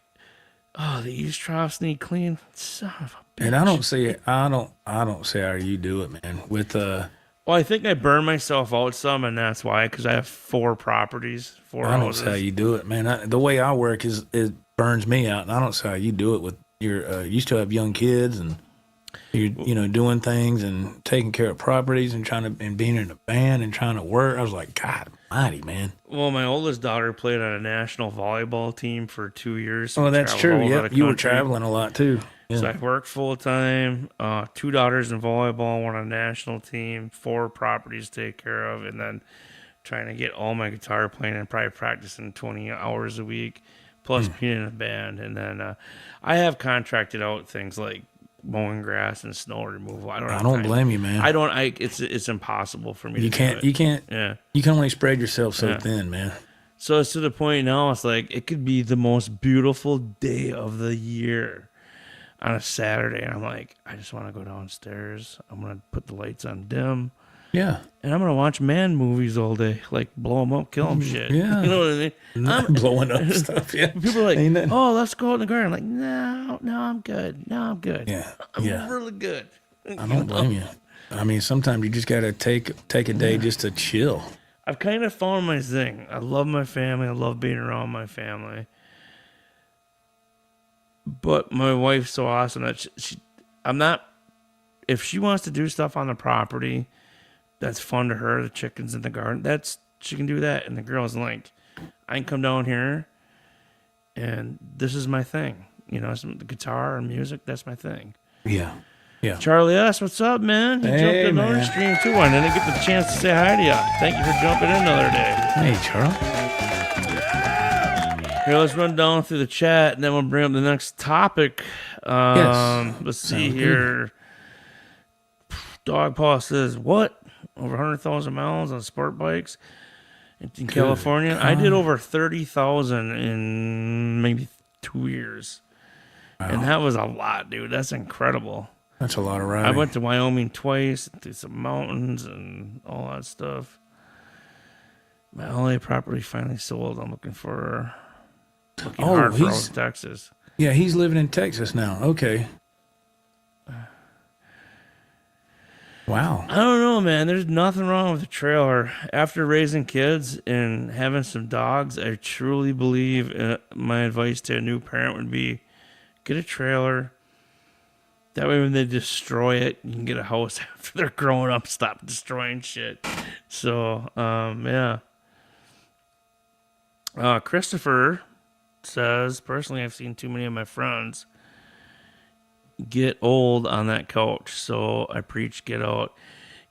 oh, the East troughs need clean. Son of a bitch. And I don't see it. I don't see how you do it, man. With Well, I think I burn myself out some, and that's why, because I have 4 properties, 4 I don't houses. see how you do it, man. The way I work is it burns me out, and I don't see how you do it with your. You still have young kids, and you're doing things and taking care of properties and being in a band and trying to work. I was like, God Almighty, man. Well, my oldest daughter played on a national volleyball team for 2 years. so Oh, we that's traveled true. all over Yep, the you were country. traveling a lot too. Yeah. So I worked full time, 2 daughters in volleyball, 1 on a national team, 4 properties to take care of, and then trying to get all my guitar playing and probably practicing 20 hours a week, plus being in a band. And then I have contracted out things like mowing grass and snow removal. I don't blame you, man. It's impossible for me You to can't. do it. You can't. Yeah. You can only spread yourself so Yeah. thin, man. So it's to the point now, it's like it could be the most beautiful day of the year on a Saturday. And I'm like, I just want to go downstairs. I'm going to put the lights on dim. Yeah. And I'm going to watch man movies all day. Like blow them up, kill them shit. yeah. You know what I mean? I'm, Blowing up stuff. Yeah. people are like, Ain't that- oh, let's go out in the garden. I'm like, no, I'm good. No, I'm good. Yeah. I'm Yeah. really good. I don't blame you. I mean, sometimes you just gotta take a day just to chill. I've kind of found my thing. I love my family. I love being around my family. But my wife's so awesome that if she wants to do stuff on the property, that's fun to her, the chickens in the garden, she can do that. And the girl's like, I can come down here and this is my thing. You know, the guitar and music, that's my thing. Yeah. Yeah. Charlie S., what's up, man? He Hey, jumped in man. our stream too. I didn't get the chance to say hi to you. Thank you for jumping in the other day. Hey, Charlie. Here, let's run down through the chat, and then we'll bring up the next topic. Let's see Sounds here. Dog Paw says, what? Over 100,000 miles on sport bikes in California? I did over 30,000 in maybe 2 years. Wow. And that was a lot, dude. That's incredible. That's a lot of I riding. went to Wyoming twice, through some mountains and all that stuff. My LA property finally sold. I'm looking hard for out in Texas. Yeah, he's living in Texas now. Okay. Wow. I don't know, man. There's nothing wrong with a trailer. After raising kids and having some dogs, I truly believe my advice to a new parent would be get a trailer. That way when they destroy it, you can get a house after they're growing up. Stop destroying shit. So, yeah. Christopher says, personally, I've seen too many of my friends get old on that couch. So I preach, get out,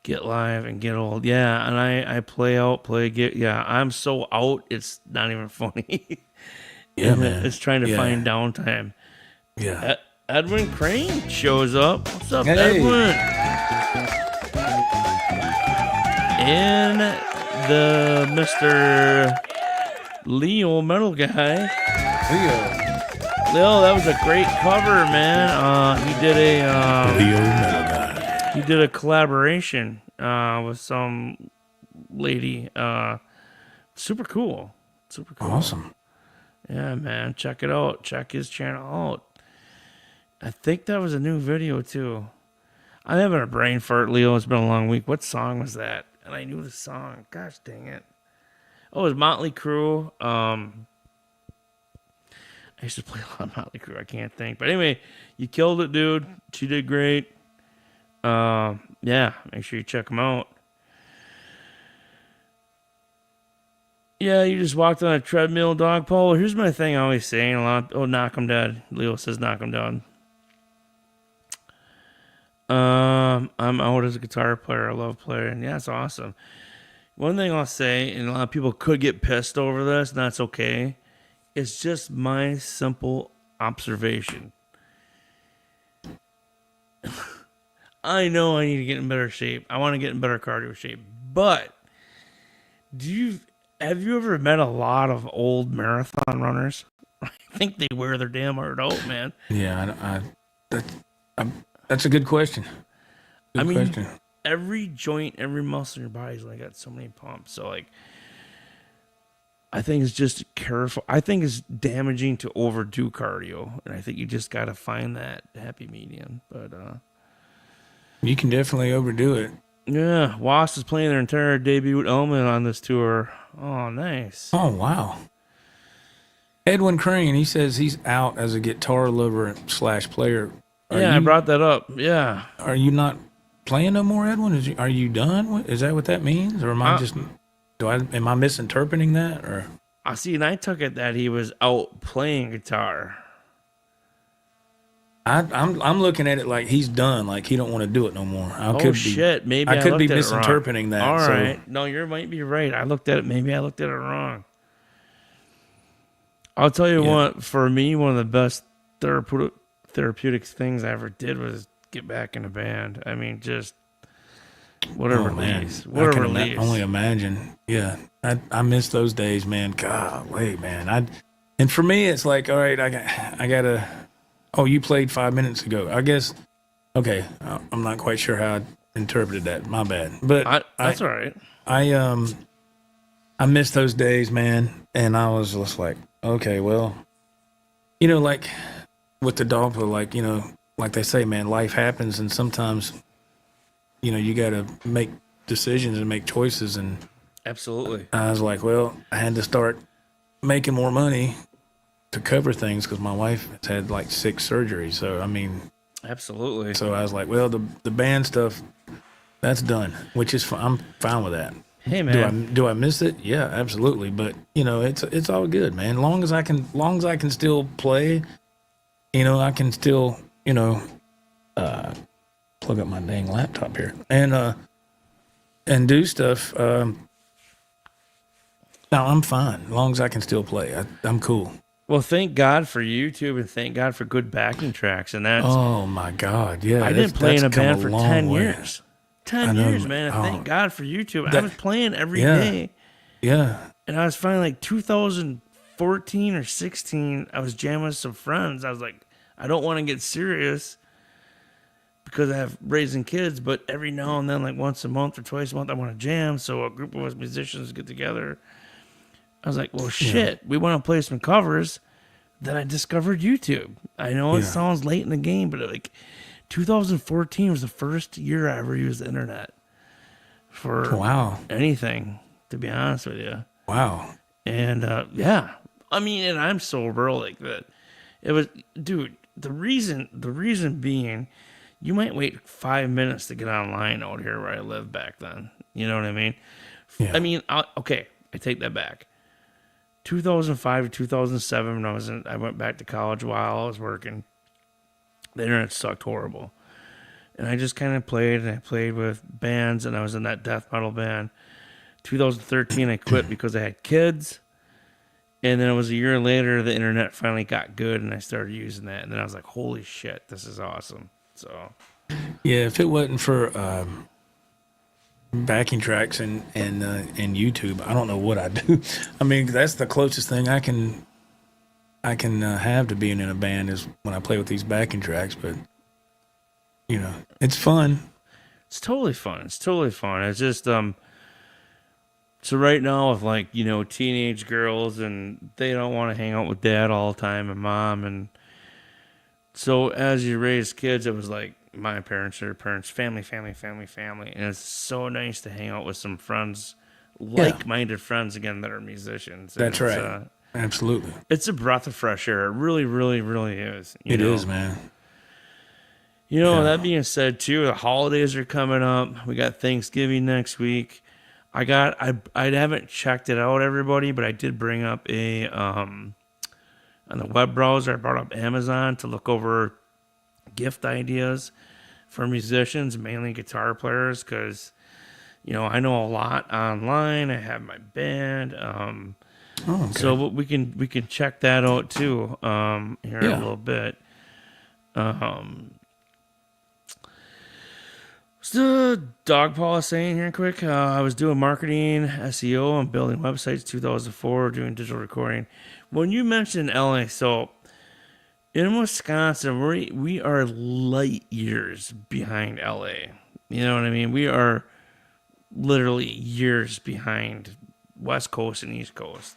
get live, and get old. Yeah, and I play out, get. Yeah, I'm so out, it's not even funny. Yeah, man. It's trying to find downtime. Yeah. Edwin Crane shows up. What's up, Hey. Edwin? And the Mr. Leo Metal Guy. Leo, that was a great cover, man. He did Leo Metal Guy. he did a collaboration with some lady. Super cool. Super cool. Awesome. Yeah, man. Check it out. Check his channel out. I think that was a new video, too. I'm having a brain fart, Leo. It's been a long week. What song was that? And I knew the song. Gosh dang it. Oh, it was Motley Crue. I used to play a lot of Motley Crue. I can't think. But anyway, you killed it, dude. She did great. Yeah, make sure you check them out. Yeah, you just walked on a treadmill, dog, Paul. Here's my thing I always say. Knock 'em dead. Leo says knock 'em down. I'm out as a guitar player. I love playing. Yeah, it's awesome. One thing I'll say, and a lot of people could get pissed over this, and that's okay. It's just my simple observation. I know I need to get in better shape. I want to get in better cardio shape. But have you ever met a lot of old marathon runners? I think they wear their damn heart out, man. Yeah, that's a good question. Good question. Every joint, every muscle in your body's only got so many pumps. So, like, I think it's just careful. I think it's damaging to overdo cardio, and I think you just got to find that happy medium. But You can definitely overdo it. yeah, Wasp is playing their entire debut element on this tour. Oh, nice. Oh, wow. Edwin Crane, he says he's out as a guitar lover / player. I brought that up. Yeah. Are you not playing no more, Edwin? Are you done? Is that what that means? Or am I misinterpreting that? Or I see, and I took it that he was out playing guitar. I'm looking at it like he's done, like he don't want to do it no more. Maybe I could be looked at it wrong. misinterpreting that. All so. right. No, you might be right. I looked at it wrong. I'll tell you what, for me, one of the best therapeutic things I ever did was get back in a band. I mean, just whatever release. Whatever release. Only imagine. Yeah. I miss those days, man. Golly, man. And for me, it's like, all right, I gotta. Oh, you played 5 minutes ago. I guess. Okay, I'm not quite sure how I interpreted that. My bad. But that's all right. I miss those days, man. And I was just like, okay, well, like with the dog, like like they say, man, life happens, and sometimes, you got to make decisions and make choices. And absolutely, I was like, well, I had to start making more money to cover things because my wife has had like 6 surgeries. So I mean, absolutely. So I was like, well, the band stuff, that's done, which is I'm fine with that. Hey man, do I miss it? Yeah, absolutely. But it's all good, man. Long as I can still play, I can still plug up my dang laptop here and do stuff. No, I'm fine. As long as I can still play, I'm cool. Well, thank God for YouTube and thank God for good backing tracks. And that's, Oh my God, yeah. I didn't play in a come band for long 10 way. years. I 10 years, know. man. And Oh, thank God for YouTube. I that was playing every yeah, day. yeah. And I was finally like 2014 or 16. I was jamming with some friends. I was like, I don't want to get serious because I have raising kids, but every now and then, like once a month or twice a month, I want to jam. So a group of us musicians get together. I was like, well, Yeah, shit, we want to play some covers. Then I discovered YouTube. I know it yeah. sounds late in the game, but like 2014 was the first year I ever used the internet for Wow, anything, to be honest with you. wow. And yeah, I mean, and I'm sober like that. It was, dude. The reason being, you might wait 5 minutes to get online out here where I lived back then. You know what I mean? I Yeah, mean, okay, I take that back. 2005 to 2007, when I went back to college while I was working. The internet sucked horrible, and I just kind of played, and I played with bands, and I was in that death metal band. 2013, I quit because I had kids. And then it was a year later, the internet finally got good, and I started using that. And then I was like, "Holy shit, this is awesome!" So, yeah. If it wasn't for backing tracks and YouTube, I don't know what I'd do. I mean, that's the closest thing I can have to being in a band is when I play with these backing tracks. But it's fun. it's totally fun. It's totally fun. It's just So right now, with like teenage girls, and they don't want to hang out with dad all the time and mom, and so as you raise kids, it was like my parents, their parents, family, family, family, family, and it's so nice to hang out with some friends, Yeah, like-minded friends again that are musicians. And that's right. Absolutely, it's a breath of fresh air. It really, really, really is. it is, man. That Yeah. being said, too, the holidays are coming up. We got Thanksgiving next week. I haven't checked it out, everybody, but I did bring up on the web browser. I brought up Amazon to look over gift ideas for musicians, mainly guitar players, because I know a lot online. I have my band. Oh, okay. So we can check that out too here in a Yeah. little bit. So Dog Paw is saying here quick. I was doing marketing, SEO, and building websites. 2004, doing digital recording. When you mentioned LA, so in Wisconsin, we are light years behind LA. You know what I mean? We are literally years behind West Coast and East Coast.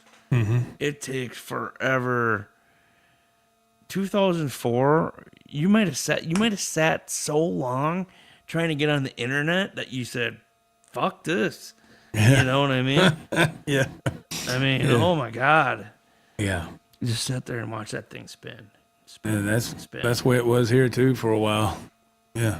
It takes forever. 2004, you might have sat so long trying to get on the internet that you said, "Fuck this." You know what I mean? Yeah. I mean, Yeah. oh my god, Yeah. just sit there and watch that thing spin, And spin, that's spin. that's the way it was here too for a while. Yeah.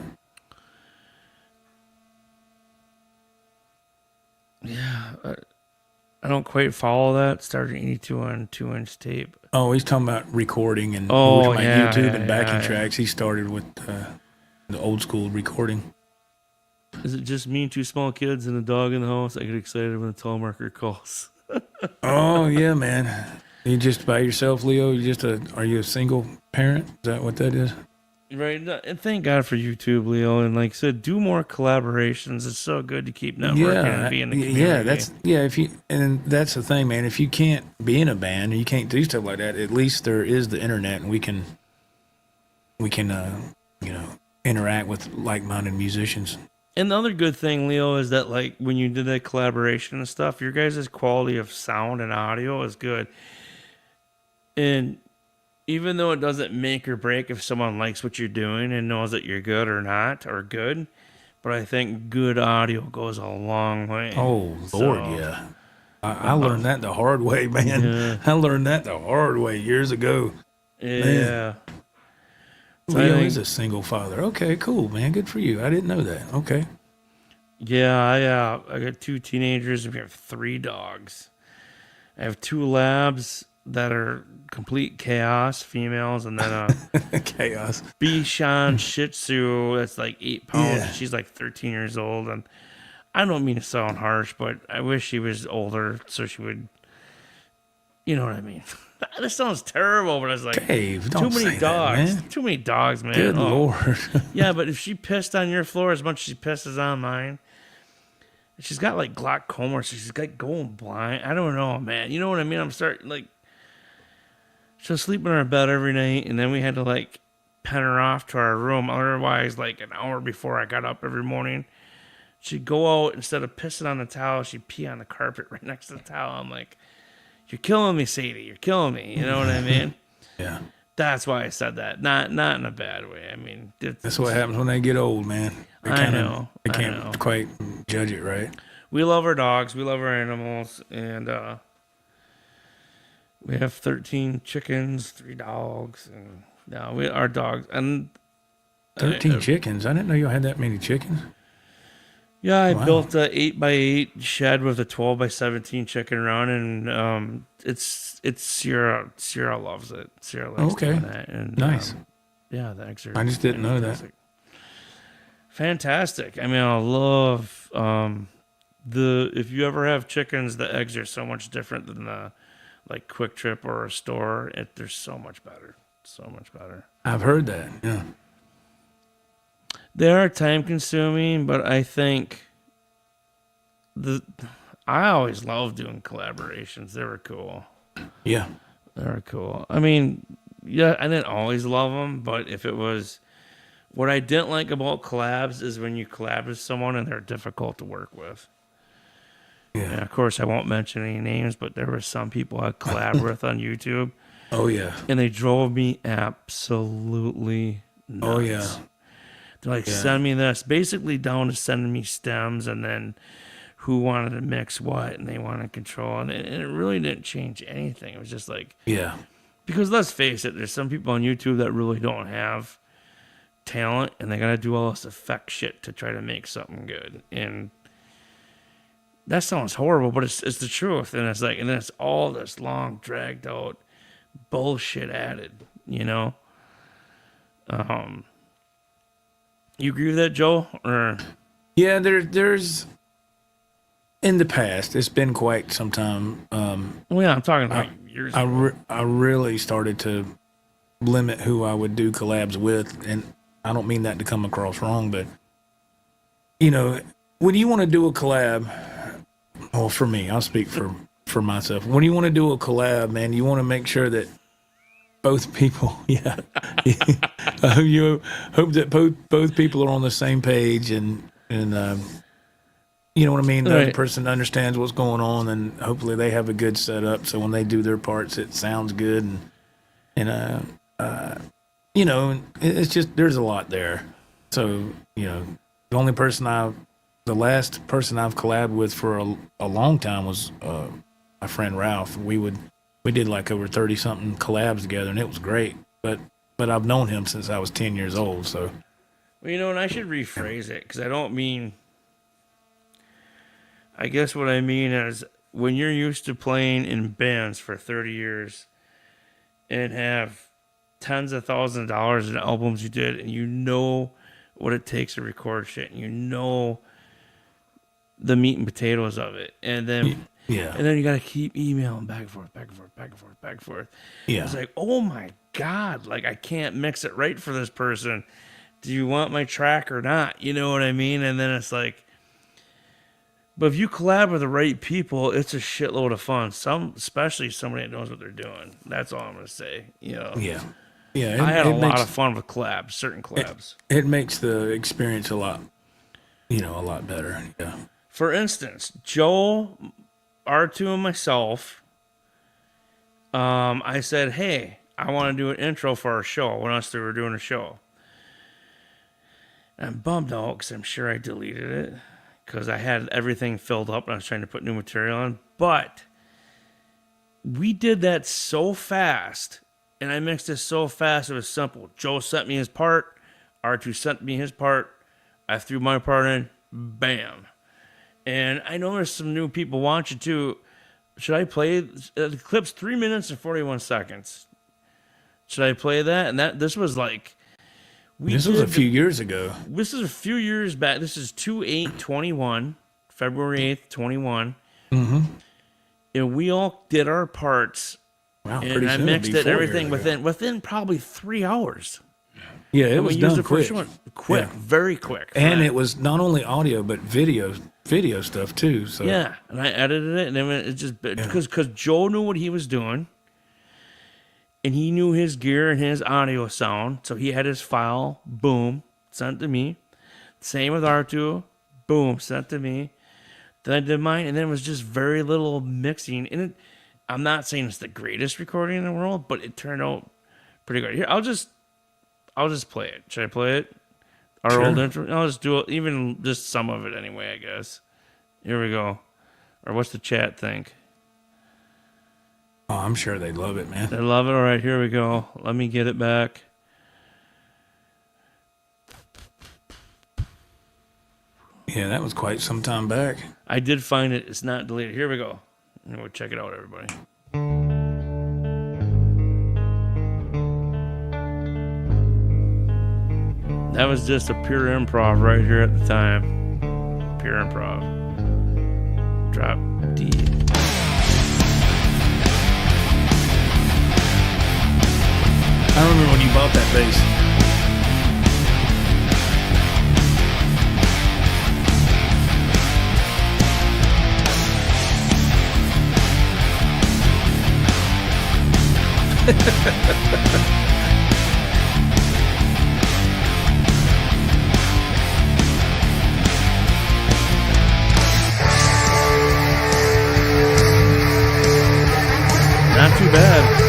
I don't quite follow that. Started 82 on 2-inch tape. Oh, he's talking about recording and Oh, we're talking yeah, about YouTube yeah, and backing yeah. tracks. He started with the old school recording. Is it just me and two small kids and a dog in the house? I get excited when the telemarketer calls. Oh yeah, man. You just by yourself, Leo? Are you a single parent? Is that what that is? Right, and thank God for YouTube, Leo. And like I said, do more collaborations. It's so good to keep networking and be in the community. And that's the thing, man. If you can't be in a band and you can't do stuff like that, at least there is the internet, and we can interact with like-minded musicians. And the other good thing, Leo, is that like when you did that collaboration and stuff, your guys' quality of sound and audio is good. And even though it doesn't make or break if someone likes what you're doing and knows that you're good or not, or good, but I think good audio goes a long way. Oh Lord, So, yeah. I learned that the hard way, man. Yeah. I learned that the hard way years ago. Yeah. So I Leo think- is a single father. Okay, cool, man. Good for you. I didn't know that. Okay. Yeah, I got 2 teenagers and we have 3 dogs. I have 2 labs that are complete chaos, females, and then a Chaos. Bichon Shih Tzu that's like 8 pounds. Yeah. She's like 13 years old, and I don't mean to sound harsh, but I wish she was older so she would, You know what I mean? This sounds terrible, but it's like Dave, too don't many say dogs. that, man. Too many dogs, man. Good Oh. Lord. Yeah, but if she pissed on your floor as much as she pisses on mine, she's got like glaucoma, so she's like going blind. I don't know, man. You know what I mean? I'm starting like she'll sleep in our bed every night, and then we had to like pen her off to our room. Otherwise, like an hour before I got up every morning, she'd go out instead of pissing on the towel, she'd pee on the carpet right next to the towel. I'm like, you're killing me, Sadie. You're killing me. You know what I mean? Yeah. That's why I said that. Not in a bad way. I mean, That's what happens when they get old, man. They I know. They I can't know. quite judge it right. We love our dogs. We love our animals, and we have 13 chickens, 3 dogs, and our dogs. And 13 chickens. I didn't know you had that many chickens. yeah, I Wow. built a 8x8 shed with a 12x17 chicken run, and it's Sierra. Sierra loves it. Sierra likes Okay. doing that. And Nice. yeah, the eggs are. I just didn't know that. fantastic. Fantastic. I mean, I love if you ever have chickens, the eggs are so much different than the like Quick Trip or a store. They're so much better. So much better. I've heard that. Yeah. They are time consuming, but I think I always loved doing collaborations. They were cool. Yeah. They were cool. I mean, yeah, I didn't always love them, but if it was what I didn't like about collabs is when you collab with someone and they're difficult to work with. Yeah. And of course, I won't mention any names, but there were some people I collab with on YouTube, Oh, yeah. and they drove me absolutely nuts. Oh, yeah. They're like, Yeah. send me this. Basically down to sending me stems and then who wanted to mix what and they wanted to control. And it really didn't change anything. It was just like, Yeah. because let's face it, there's some people on YouTube that really don't have talent and they got to do all this effect shit to try to make something good. And that sounds horrible, but it's the truth. And it's like, and then it's all this long, dragged out bullshit added, you know? You agree with that, Joe? Or Yeah, there's in the past, it's been quite some time. well, yeah, I'm talking about years ago. I really started to limit who I would do collabs with, and I don't mean that to come across wrong, but you know, when you want to do a collab, well, for me, I'll speak for myself. When you want to do a collab, man, you want to make sure that both people, yeah, you hope that both people are on the same page, and you know what I mean. The other Right. person understands what's going on, and hopefully they have a good setup. So when they do their parts, it sounds good, and you know, it's just there's a lot there. So you know, the last person I've collabed with for a long time was my friend Ralph. We did like over 30 something collabs together, and it was great. But I've known him since I was 10 years old. So Well, you know, and I should rephrase it because I don't mean. I guess what I mean is when you're used to playing in bands for 30 years and have tens of thousands of dollars in albums you did, and you know what it takes to record shit, and you know the meat and potatoes of it, and then yeah, you got to keep emailing back and forth, back and forth, back and forth, back and forth. yeah, It's like, oh my God, like I can't mix it right for this person. Do you want my track or not? You know what I mean? And then it's like, but if you collab with the right people, it's a shitload of fun. Especially somebody that knows what they're doing. That's all I'm gonna say. You know, yeah, yeah. I had a lot makes, of fun with collabs, certain collabs. It makes the experience a lot better. Yeah, For instance, Joe, R2, and myself. I said, hey, I want to do an intro for our show when us two were doing a show. And I'm bummed out because I'm sure I deleted it because I had everything filled up and I was trying to put new material on. But we did that so fast and I mixed it so fast it was simple. Joe sent me his part. R2 sent me his part. I threw my part in. Bam. And I know there's some new people watching too. Should I play the clip's 3 minutes and 41 seconds? Should I play that? And this was like this was a few years ago. This is a few years back. This is 2/8/21, February 8th, 21. Mm-hmm. And we all did our parts Wow, And pretty I soon. mixed it'll it be and 4 everything years ago. within probably 3 hours. Yeah, it And was we used done it for quick. short. Quick, Yeah. very quick. And Right. it was not only audio but video stuff too. So Yeah, and I edited it, and then it just because Joe knew what he was doing, and he knew his gear and his audio sound, so he had his file. Boom, sent to me. Same with R2. Boom, sent to me. Then I did mine, and then it was just very little mixing. And I'm not saying it's the greatest recording in the world, but it turned out pretty good. Here, I'll just play it. Should I play it? Our Sure. old intro. I'll just do it, even just some of it anyway, I guess. Here we go. Or what's the chat think? oh, I'm sure they love it, man. They love it. All right, here we go. Let me get it back. Yeah, that was quite some time back. I did find it. It's not deleted. Here we go. We'll check it out, everybody. That was just a pure improv right here at the time. Pure improv. Drop D. I remember when you bought that bass. Not too bad.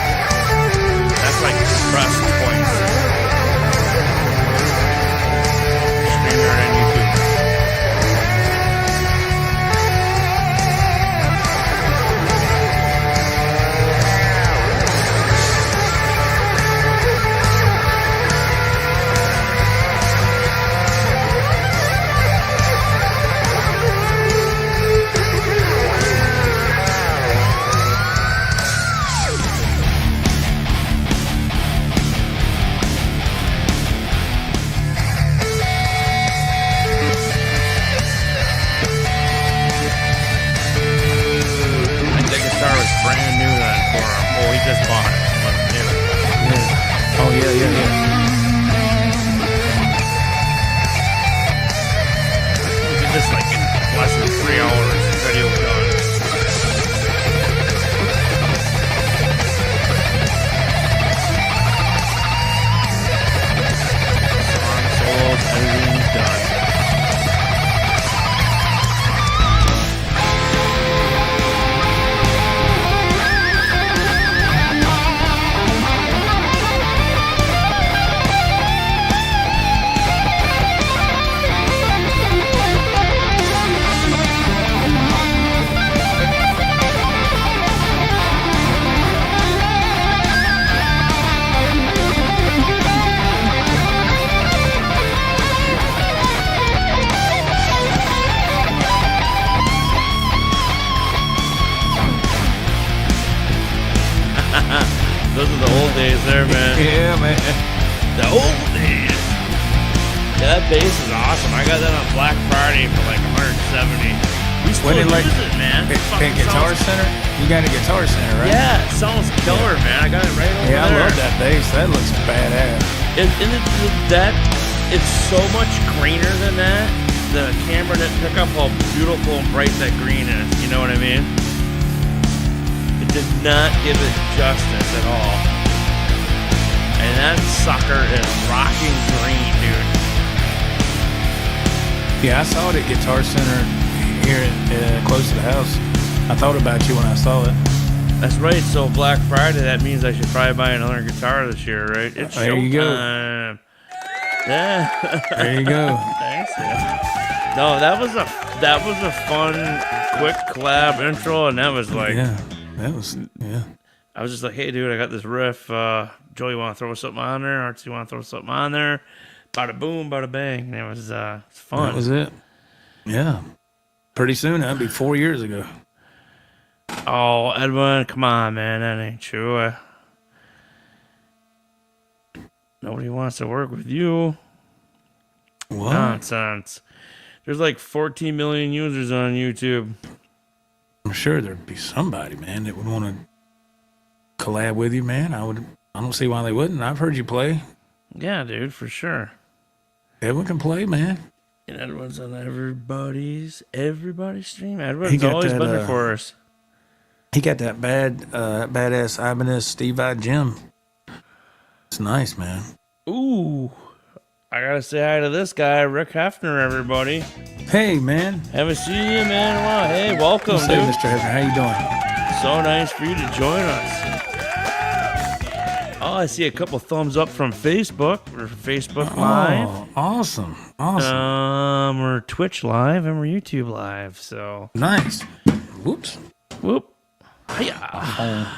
That's like compressed points. Streamer on YouTube. And the guitar was brand new then for him. Oh, he just bought it. Wasn't new. Yeah. Oh yeah, yeah, yeah. We did this like in less than 3 hours. Video done. Song solos, editing done. Those are the old days there, man. Yeah, man. The old days. Yeah, that bass is awesome. I got that on Black Friday for like 170. We still When it, like, use it, man. It At fucking Guitar sounds- Center, you got a Guitar Center, right? Yeah, it sounds killer, man. I got it right over Yeah, there. I love that bass. That looks badass. It's so much greener than that. The camera didn't pick up how beautiful and bright that green is. You know what I mean? It did not give it justice at all. And that sucker is rocking green, dude. Yeah, I saw it at Guitar Center here close to the house. I thought about you when I saw it. That's right. So Black Friday, that means I should probably buy another guitar this year, right? It's There you go. showtime. Yeah. There you go. Thanks. Man. No, that was a fun, quick collab intro, and that was like, Yeah, that was, yeah. I was just like, hey, dude, I got this riff. Joey, want to throw something on there? Artsy, want to throw something on there? Bada boom, bada bang. And it was it's fun. That was it. Yeah. Pretty soon, that'll be 4 years ago. Oh, Edwin, come on, man. That ain't true. Nobody wants to work with you. What? Nonsense. There's like 14 million users on YouTube. I'm sure there'd be somebody, man, that would want to collab with you, man. I don't see why they wouldn't. I've heard you play. Yeah, dude, for sure. Everyone can play, man. And Edwin's on everybody's stream. Edwin's always been there for us. He got that badass Ibanez Steve I Jim. It's nice, man. Ooh. I gotta say hi to this guy, Rick Hefner, everybody. Hey, man. Haven't seen you, man. Wow, hey, welcome, Say, dude. Mr. Hefner, how you doing? So nice for you to join us. Oh, I see a couple thumbs up from Facebook. We're Facebook Live. Oh, awesome. We're Twitch Live and we're YouTube Live. So Nice. Whoops. whoop. Hiya.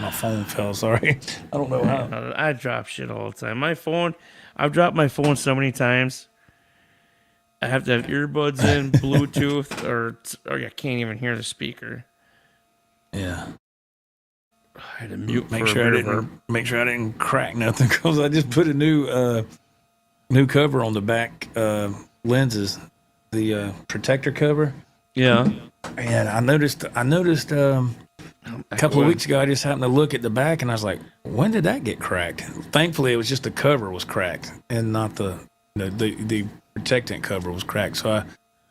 My phone fell, sorry. I don't know how. I drop shit all the time. My phone, I've dropped my phone so many times. I have to have earbuds in, Bluetooth, or I can't even hear the speaker. Yeah. I had to mute. Make sure I didn't crack nothing because I just put a new cover on the back lenses, the protector cover. Yeah. And I noticed a couple of weeks ago, I just happened to look at the back and I was like, when did that get cracked? Thankfully, it was just the cover was cracked and not the protectant cover was cracked. So I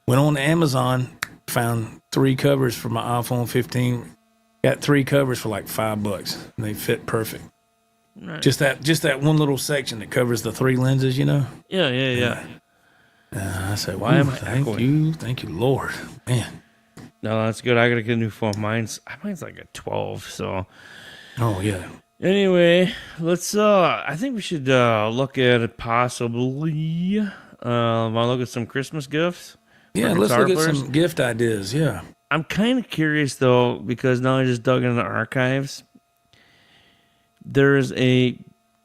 went on Amazon, found 3 covers for my iPhone 15. Got 3 covers for like $5. And they fit perfect. Nice. Just that one little section that covers the 3 lenses, you know? Yeah. I said, Why am I thank echoing? you, Lord. Man. No, that's good. I gotta get a new phone. Mine's like a 12. So Oh, yeah. anyway, let's. I think we should look at possibly. Want to look at some Christmas gifts? Yeah, for let's guitar look at players? some gift ideas. Yeah. I'm kind of curious though, because now I just dug into the archives. There's a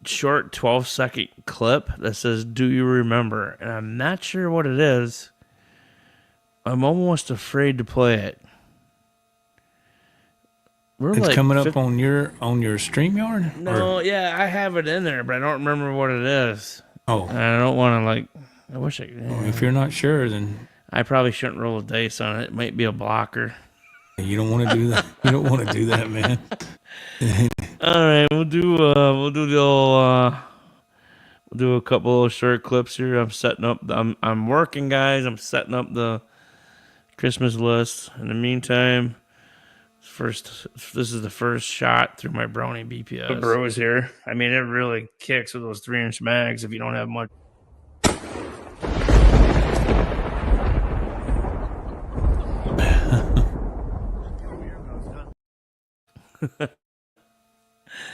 short 12-second clip that says, "Do you remember?" And I'm not sure what it is. I'm almost afraid to play it. We're It's like coming up on your StreamYard? No, yeah, I have it in there, but I don't remember what it is. Oh, And I don't want to I wish I could. if you're not sure, then I probably shouldn't roll a dice on it. It might be a blocker. you don't want to do that. You don't want to do that, man. All right, we'll do the old, we'll do a couple of short clips here. I'm setting up. I'm working, guys. I'm setting up the Christmas list. In the meantime, this is the first shot through my Brownie BPS. The Bros here. I mean, it really kicks with those 3-inch mags if you don't have much.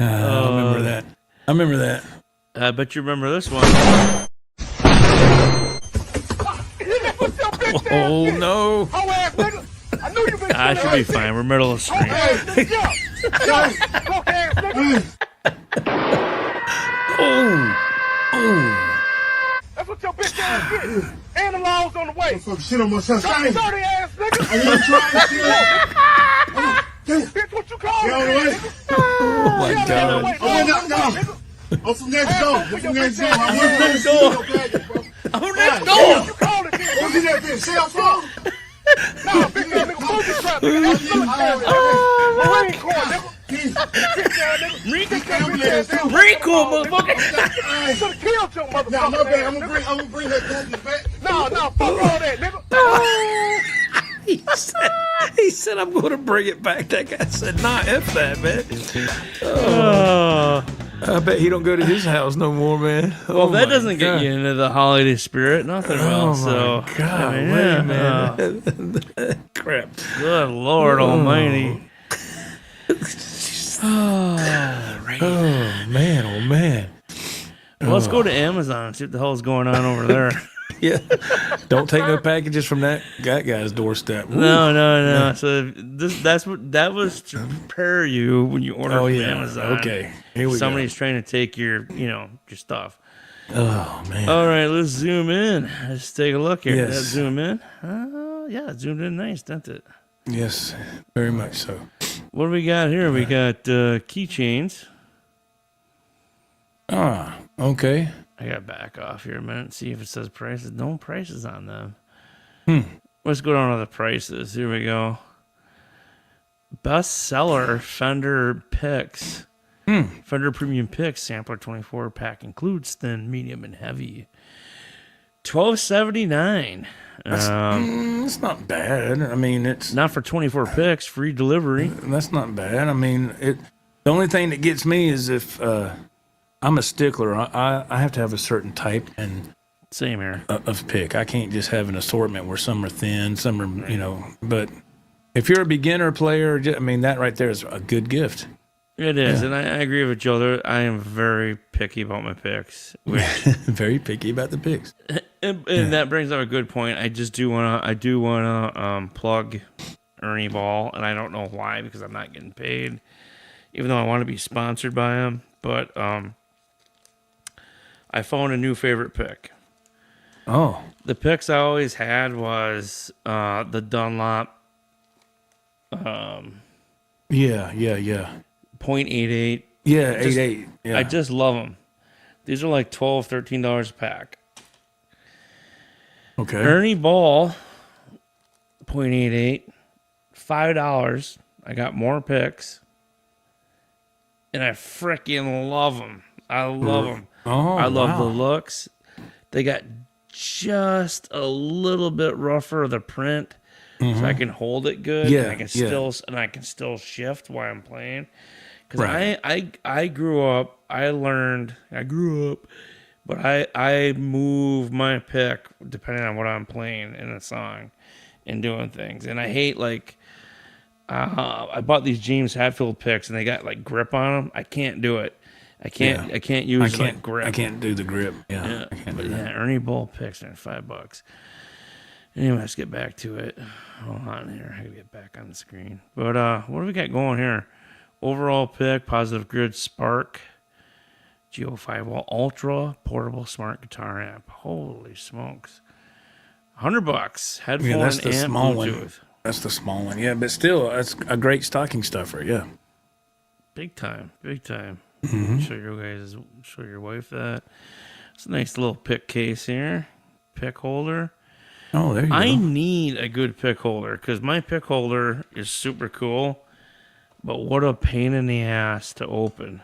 I remember that. I remember that. I bet you remember this one. Oh, no. I should be fine. We're middle of stream. Oh. That's what your bitch ass get. And the law's on the way. Fuck shit on my son. Dirty ass nigga. I ain't trying shit. Bitch, what you call Get out of the it? way. Oh, my God. I'm from next door. I'm from next door. I'm from next door. I'm from next door. Oh, next What you call it, nigga? What's that bitch? Cell phone? Nah, bitch ass nigga, booby trap, nigga. That's military, nigga. Marine Corps, nigga. Bitch ass nigga. Marine Corps, motherfucker. You should've killed your motherfucker. Nah, my bad. ass I'm nigga. gonna bring that donkey back. Nah, fuck all that, nigga. He said, I'm going to bring it back. That guy said, nah, F that, man. Oh. I bet he don't go to his house no more, man. Well, that doesn't get you into the holiday spirit. Nothing else. Oh, So, my God. I mean, yeah, man. Crap. good Lord Almighty. Oh, man. Oh, man. Well, let's go to Amazon and see what the hell's going on over there. Yeah. Don't take no packages from that guy's doorstep. No. So that was to prepare you when you order Oh, from yeah. Amazon. Okay. Here we Somebody's trying to take your stuff. go. Oh, man. All right, let's zoom in. Let's take a look here. Yes. Let's zoom in. Yeah, it zoomed in nice, didn't it? Yes, very much so. What do we got here? We got keychains. Ah, okay. I got to back off here a minute and see if it says prices. No prices on them. Hmm. Let's go down to the prices. Here we go. Bestseller Fender picks. Fender Premium Picks Sampler 24 pack includes thin, medium, and heavy. $12.79. It's not bad. I mean, it's Not for 24 picks, free delivery. that's not bad. I mean, the only thing that gets me is if I'm a stickler. I have to have a certain type and Same here. of pick. I can't just have an assortment where some are thin, some are But if you're a beginner player, I mean, that right there is a good gift. It is, and I agree with Joe. I am very picky about my picks, which, Very picky about the picks. and that brings up a good point. I do wanna plug Ernie Ball, and I don't know why because I'm not getting paid, even though I want to be sponsored by him. But I found a new favorite pick. Oh, The picks I always had was the Dunlop yeah. .88. Yeah, 8.8. Yeah. I just love them. These are like $12, $13 a pack. okay. Ernie Ball, .88, $5. I got more picks, and I freaking love them. I love them. Oh, I love the wow. looks. They got just a little bit rougher of the print, so I can hold it good. Yeah, and I can still shift while I'm playing. Because Right. I grew up. But I move my pick depending on what I'm playing in a song and doing things. And I hate I bought these James Hetfield picks and they got like grip on them. I can't do it. I can't use like grip. I can't do the grip. Yeah. Yeah, I can't but do yeah, that. Ernie Ball picks are $5. Anyway, let's get back to it. Hold on here. I gotta get back on the screen. But what do we got going here? Overall pick, Positive Grid Spark, Geo5 Wall Ultra, portable smart guitar amp. Holy smokes. $100. Headphone Yeah, that's the and small Bluetooth. one. That's the small one. Yeah, but still, that's a great stocking stuffer. Yeah. Big time. Big time. Mm-hmm. Show your wife that. It's a nice little pick case here. Pick holder. Oh, there you I go. need a good pick holder because my pick holder is super cool, but what a pain in the ass to open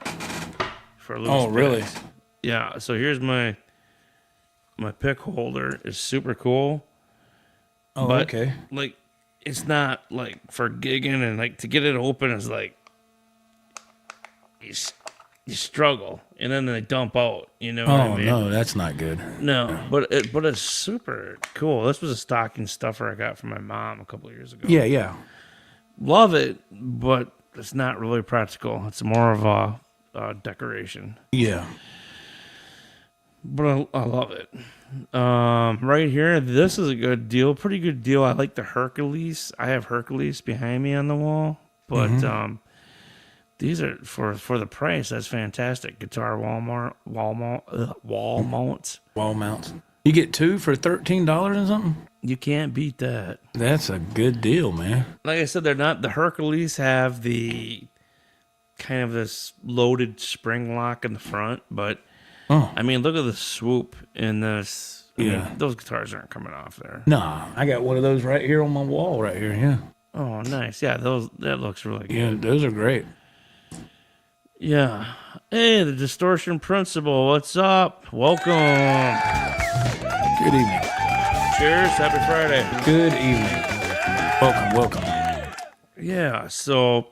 for loose Oh, really? picks. Yeah. So here's my pick holder is super cool, Oh, but okay. like it's not like for gigging and like to get it open is like you struggle and then they dump out. You know what I Oh mean? no, that's not good. No, but it's super cool. This was a stocking stuffer I got from my mom a couple of years ago. Yeah, yeah. Love it, but it's not really practical. It's more of a decoration. Yeah. But I love it. Right here, this is a good deal. Pretty good deal. I like the Hercules. I have Hercules behind me on the wall, but these are for the price. That's fantastic. Guitar wall mounts. Wall mounts. You get two for $13 and something? You can't beat that. That's a good deal, man. Like I said, they're not the Hercules have the kind of this loaded spring lock in the front, but Oh. I mean, look at the swoop in this. I mean, Yeah. those guitars aren't coming off there. Nah, I got one of those right here on my wall right here. Yeah. Oh, nice. Yeah, that looks really good. Yeah, those are great. Yeah. Hey, the Distortion Principle. What's up? Welcome. Good evening. Cheers. Happy Friday. Good evening. Welcome. Yeah. So,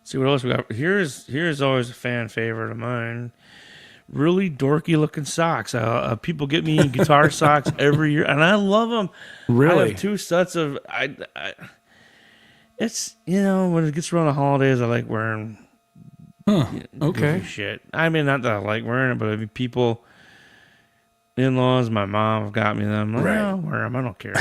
see what else we got. Here's always a fan favorite of mine. Really dorky looking socks. People get me guitar socks every year, and I love them. I Really? have two sets of. It's when it gets around the holidays, I like wearing Huh. Okay. goofy shit. I mean, not that I like wearing it, but I mean, people, in-laws, my mom have got me them. I'm like, Right. I'll wear them. I don't care.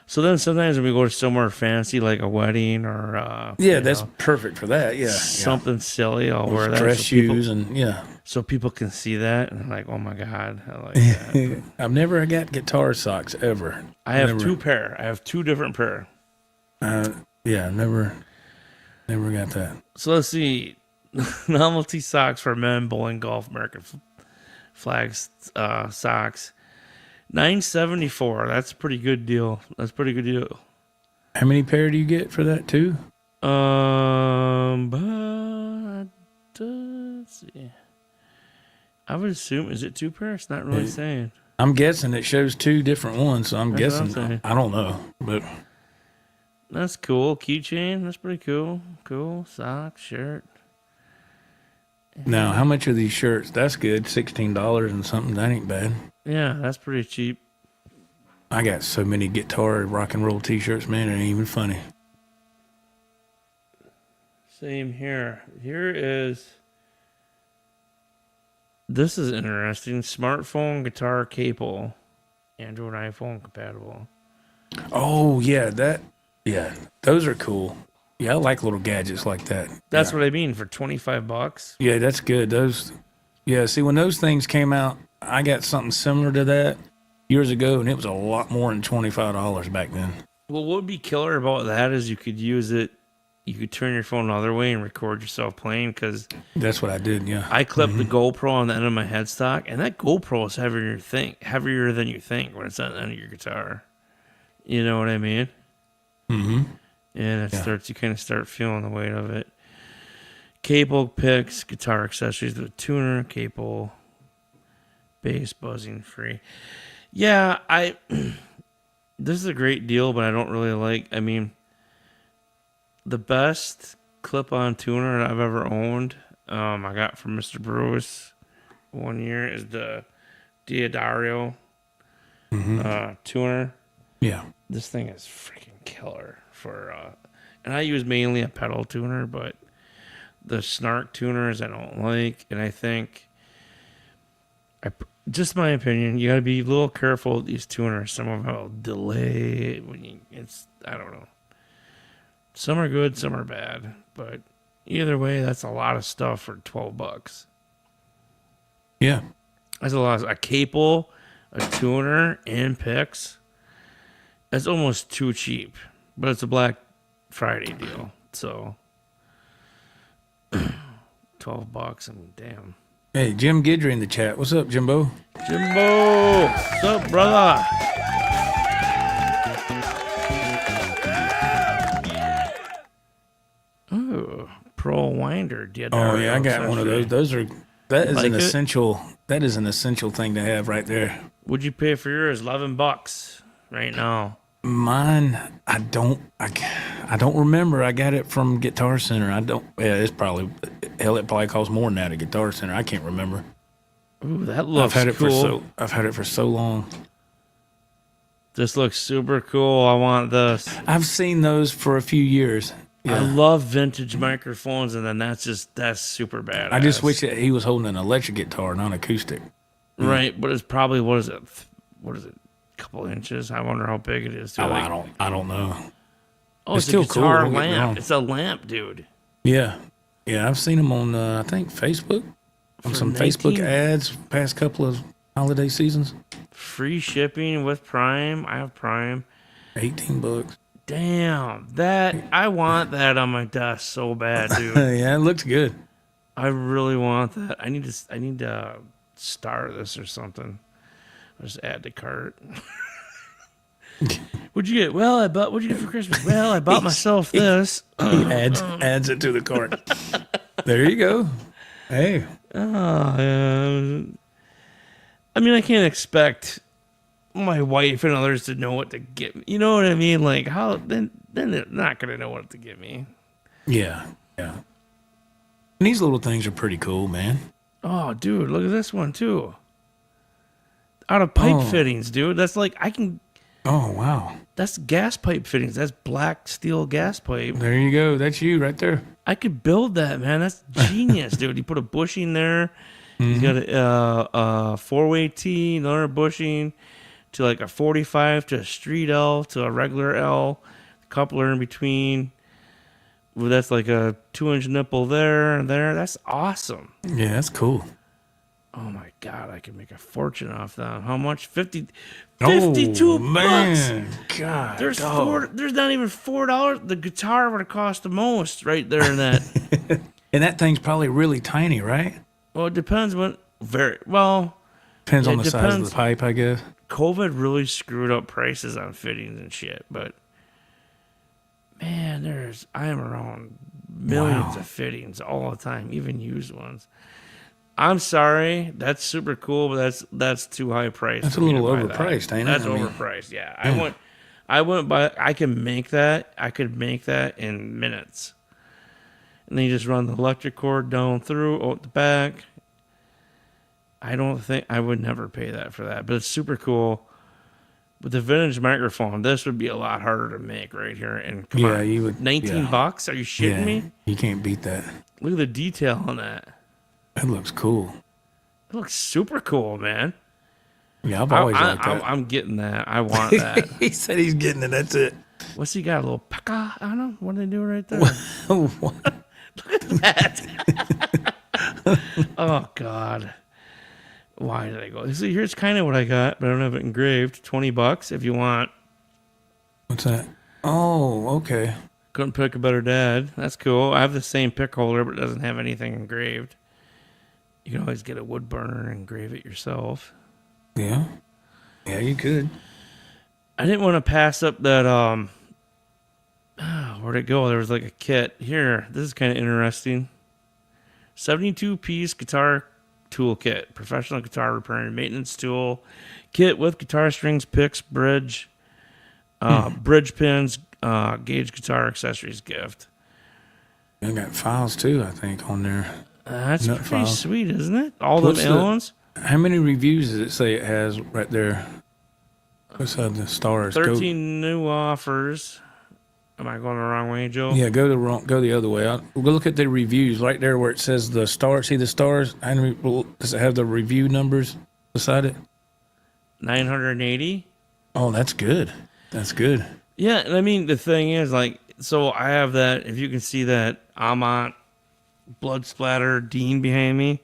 So then sometimes when we go to somewhere fancy, like a wedding or Yeah, you that's know, perfect for that. Yeah, something silly, I'll wear that. dress so people- shoes and yeah. so people can see that and they're like, oh my God, I like that. I've never got guitar socks ever. I have Never. 2 pair. I have 2 different pair. Yeah, never got that. So let's see. Novelty socks for men, bowling, golf, American flags socks. $9.74. That's a pretty good deal. That's a pretty good deal. How many pair do you get for that too? But let's see. I would assume, is it 2 pairs? It's not really saying. I'm guessing it shows 2 different ones, so I'm That's what I'm guessing. saying. I don't know, but That's cool. Keychain. That's pretty cool. Cool. Sock, shirt. now how much are these shirts? That's good. $16 and something. That ain't bad. Yeah, that's pretty cheap. I got so many guitar rock and roll T-shirts, man. It ain't even funny. Same here. This is interesting. Smartphone, guitar, cable. Android, iPhone compatible. Oh yeah, those are cool. Yeah, I like little gadgets like that. That's what I mean for $25. Yeah, that's good. Those, yeah. See, when those things came out, I got something similar to that years ago, and it was a lot more than $25 back then. Well, what would be killer about that is you could use it. You could turn your phone the other way and record yourself playing. Because That's what I did. Yeah, I clipped the GoPro on the end of my headstock, and that GoPro is heavier than you think when it's on the end of your guitar. You know what I mean? Mm-hmm. And you kind of start feeling the weight of it. Cable, picks, guitar accessories with tuner, cable, bass, buzzing free. Yeah, this is a great deal, but I don't really like. I mean, the best clip-on tuner that I've ever owned, I got from Mr. Bruce one year, is the Diodario tuner. yeah. This thing is freaking killer and I use mainly a pedal tuner, but the snark tuners I don't like, and I think, just my opinion, you got to be a little careful with these tuners. Some of them will delay I don't know. Some are good, some are bad, but either way, that's a lot of stuff for $12. Yeah. That's a lot. A cable, a tuner, and picks. That's almost too cheap, but it's a Black Friday deal, so $12. And damn, Hey, Jim Guidry in the chat. What's up, Jimbo? Jimbo, what's up, brother? Ooh, Pro Winder. Oh yeah, I got one of those. That is Like an it? essential. That is an essential thing to have right there. Would you pay for yours? $11 right now. Mine, I don't remember. I got it from Guitar Center. It's probably, hell, it probably costs more than that at Guitar Center. I can't remember. Ooh, that looks I've had cool. it for so long. This looks super cool. I want this. I've seen those for a few years. I Yeah. love vintage microphones, and then that's super bad. I just wish that he was holding an electric guitar, not acoustic. Right, but it's probably what is it? A couple inches. I wonder how big it is. Too. Oh, Like- I don't know. Oh, It's it's a still cool, guitar don't get me wrong. lamp. It's a lamp, dude. Yeah, I've seen them on I think Facebook, on For some 19 Facebook ads past couple of holiday seasons. Free shipping with Prime. I have Prime. $18. Damn, I want that on my desk so bad, dude. Yeah, it looks good. I really want that. I need to star this or something. I'll just add to cart. What'd you get? Well, what'd you get for Christmas? Well, I bought myself this. He adds it to the cart. There you go. Hey, I mean, I can't expect my wife and others to know what to get me. You know what I mean? Like, how then they're not gonna know what to get me. yeah. And these little things are pretty cool, man. Oh, dude, look at this one too. Out of pipe Oh. fittings, dude. That's like Oh wow. that's gas pipe fittings. That's black steel gas pipe. There you go. That's you right there. I could build that, man. That's genius, dude. You put a bushing there. He's got a 4-way T, another bushing, to like a 45 to a street L to a regular L, coupler in between. Well, that's like a 2-inch nipple there and there. That's awesome. Yeah, that's cool. Oh my God, I could make a fortune off that. How much? 52 Oh, bucks. man. God. There's dog. there's not even $4. The guitar would have cost the most right there in that. And that thing's probably really tiny, right? Well, it depends what Well, Depends Yeah, on it the size of depends. the pipe, I guess. COVID really screwed up prices on fittings and shit, but man, I am around millions Wow. of fittings all the time, even used ones. I'm sorry, that's super cool, but that's too high priced. That's for a me to little buy that. overpriced, ain't it? That's I mean- overpriced. Yeah, I wouldn't buy. I can make that. I could make that in minutes, and then you just run the electric cord down through out the back. I would never pay that for that, but it's super cool. With the vintage microphone, this would be a lot harder to make right here. And come Yeah, on, you would- 19 yeah. bucks? Are you shitting Yeah, me? you can't beat that. Look at the detail on that. That looks cool. It looks super cool, man. Yeah, I've always liked that. I'm getting that. I want that. He said he's getting it. That's it. What's he got? A little paka? I don't know. What do they do right there? What? Oh, God. Why did I go? See, here's kind of what I got, but I don't have it engraved. $20 if you want. What's that? Oh, okay. Couldn't pick a better dad. That's cool. I have the same pick holder, but it doesn't have anything engraved. You can always get a wood burner and engrave it yourself. Yeah. Yeah, you could. I didn't want to pass up that, where'd it go? There was like a kit. Here, this is kind of interesting. 72-piece guitar tool kit. Professional guitar repair and maintenance tool. Kit with guitar strings, picks, bridge, bridge pins, gauge guitar accessories gift. I got files too, I think, on there. That's Nut pretty files. sweet, isn't it? All What's them the- Allens. How many reviews does it say it has right there? Beside the stars. 13 new offers. Am I going the wrong way, Joe? Go, yeah, go the other way. We'll look at the reviews right there where it says the stars. See the stars? Does it have the review numbers beside it? 980. Oh, that's good. That's good. Yeah, and I mean, the thing is, like, so I have that, if you can see that Amont blood splatter Dean behind me,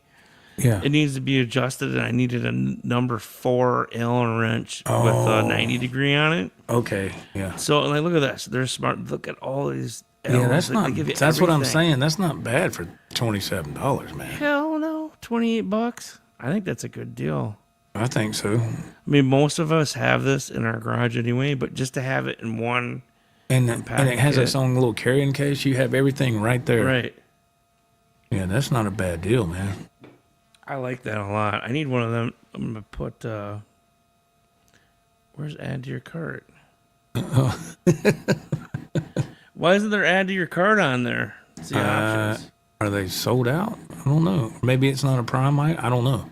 Yeah. it needs to be adjusted, and I needed a number 4 Allen wrench with a 90 degree on it. Okay. Yeah. So, like, look at this. They're smart. Look at all these Yeah, Allens. that's They not. give you That's what I'm everything. saying. That's not bad for $27, man. Hell no. $28. I think that's a good deal. I think so. I mean, most of us have this in our garage anyway, but just to have it in one, And it has its own little carrying case. You have everything right there. right. Yeah, that's not a bad deal, man. I like that a lot. I need one of them. I'm gonna put. Where's add to your cart? Why isn't there add to your cart on there? See options. Are they sold out? I don't know. Maybe it's not a prime. I don't know.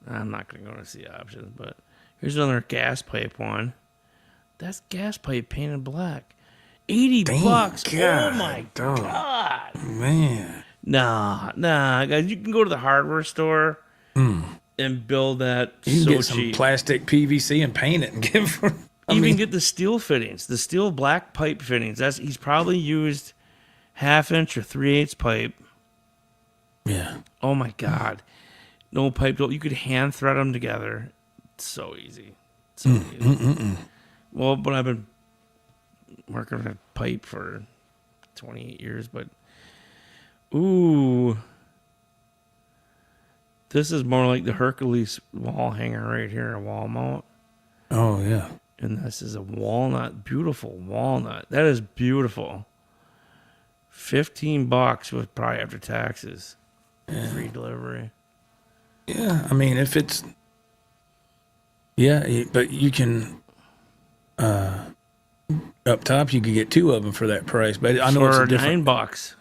I'm not gonna go to see options, but here's another gas pipe one. That's gas pipe painted black. $80. Oh God, my dog. God. Man. Nah, guys. You can go to the hardware store and build that You can so get some cheap. plastic PVC and paint it and give it for. Even get the steel fittings, the steel black pipe fittings. He's probably used 1/2 inch or 3/8 pipe. Yeah. Oh my God, no pipe. You could hand thread them together. It's so easy. So easy. Well, but I've been working on a pipe for 28 years, but ooh, this is more like the Hercules wall hanger right here, a wall mount. Oh yeah. And this is a walnut, beautiful walnut. That is beautiful. $15 with probably after taxes. Free delivery. Yeah. I mean, if it's. Yeah, but you can. Up top, you could get 2 of them for that price. But I know it's For a different. $9.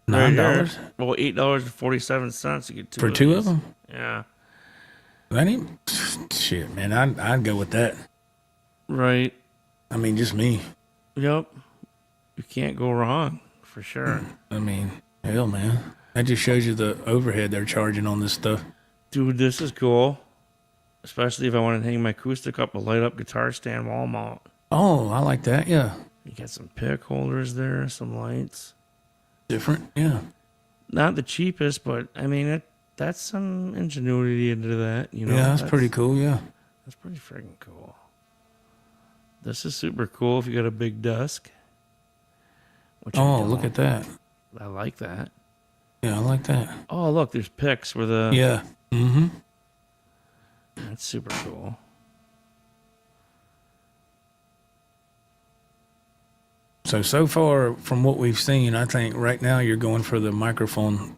$9 Well, $8.47. You get 2 for 2 of them. Yeah. That ain't shit, man. I'd go with that. Right. I mean, just me. Yep. You can't go wrong for sure. I mean, hell, man. That just shows you the overhead they're charging on this stuff. Dude, this is cool. especially if I want to hang my acoustic up, a light up guitar stand wall mount. Oh, I like that. Yeah. You got some pick holders there, some lights. Different. Yeah. Not the cheapest, but I mean that's some ingenuity into that. You know, Yeah, that's pretty cool. Yeah. That's pretty freaking cool. This is super cool if you got a big desk. Which I Oh, look don't. at that. I like that. Yeah, I like that. Oh, look, there's picks where the Yeah. Mm-hmm. That's super cool. So far from what we've seen, I think right now you're going for the microphone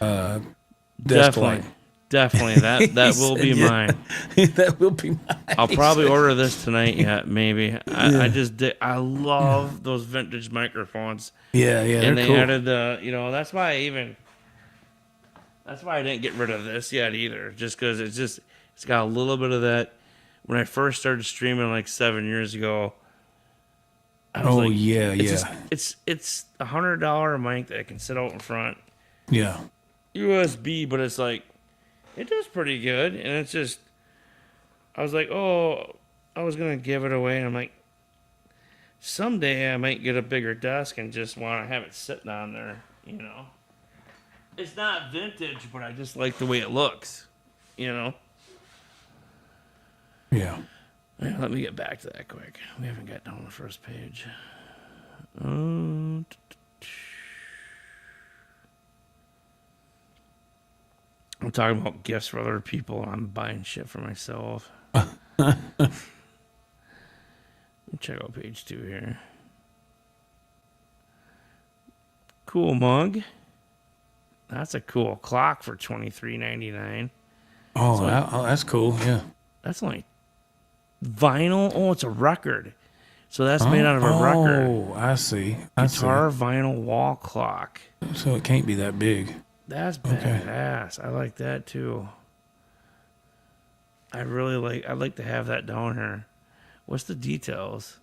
desk Definitely. light. Definitely. That will be Yeah. mine. That will be mine. I'll probably order this tonight yet, maybe. I just did. I love those vintage microphones. Yeah, yeah, And they're they cool. added that's why I didn't get rid of this yet either. Just because it's got a little bit of that. When I first started streaming like 7 years ago, I was Oh like, yeah, it's yeah, just, it's $100 mic that can sit out in front. yeah. USB, but it's like, it does pretty good. And it's just, I was like, oh, I was going to give it away. And I'm like, someday I might get a bigger desk and just want to have it sitting on there, you know. It's not vintage, but I just like the way it looks, you know. Yeah. Yeah, let me get back to that quick. We haven't got down the first page. I'm talking about gifts for other people. I'm buying shit for myself. Let me check out page 2 here. Cool mug. That's a cool clock for $23.99. Oh, that's cool. Yeah. That's only vinyl. Oh, it's a record. So that's made out of a record. Oh, I see. Guitar vinyl wall clock. So it can't be that big. That's Okay. badass. I like that too. I'd like to have that down here. What's the details?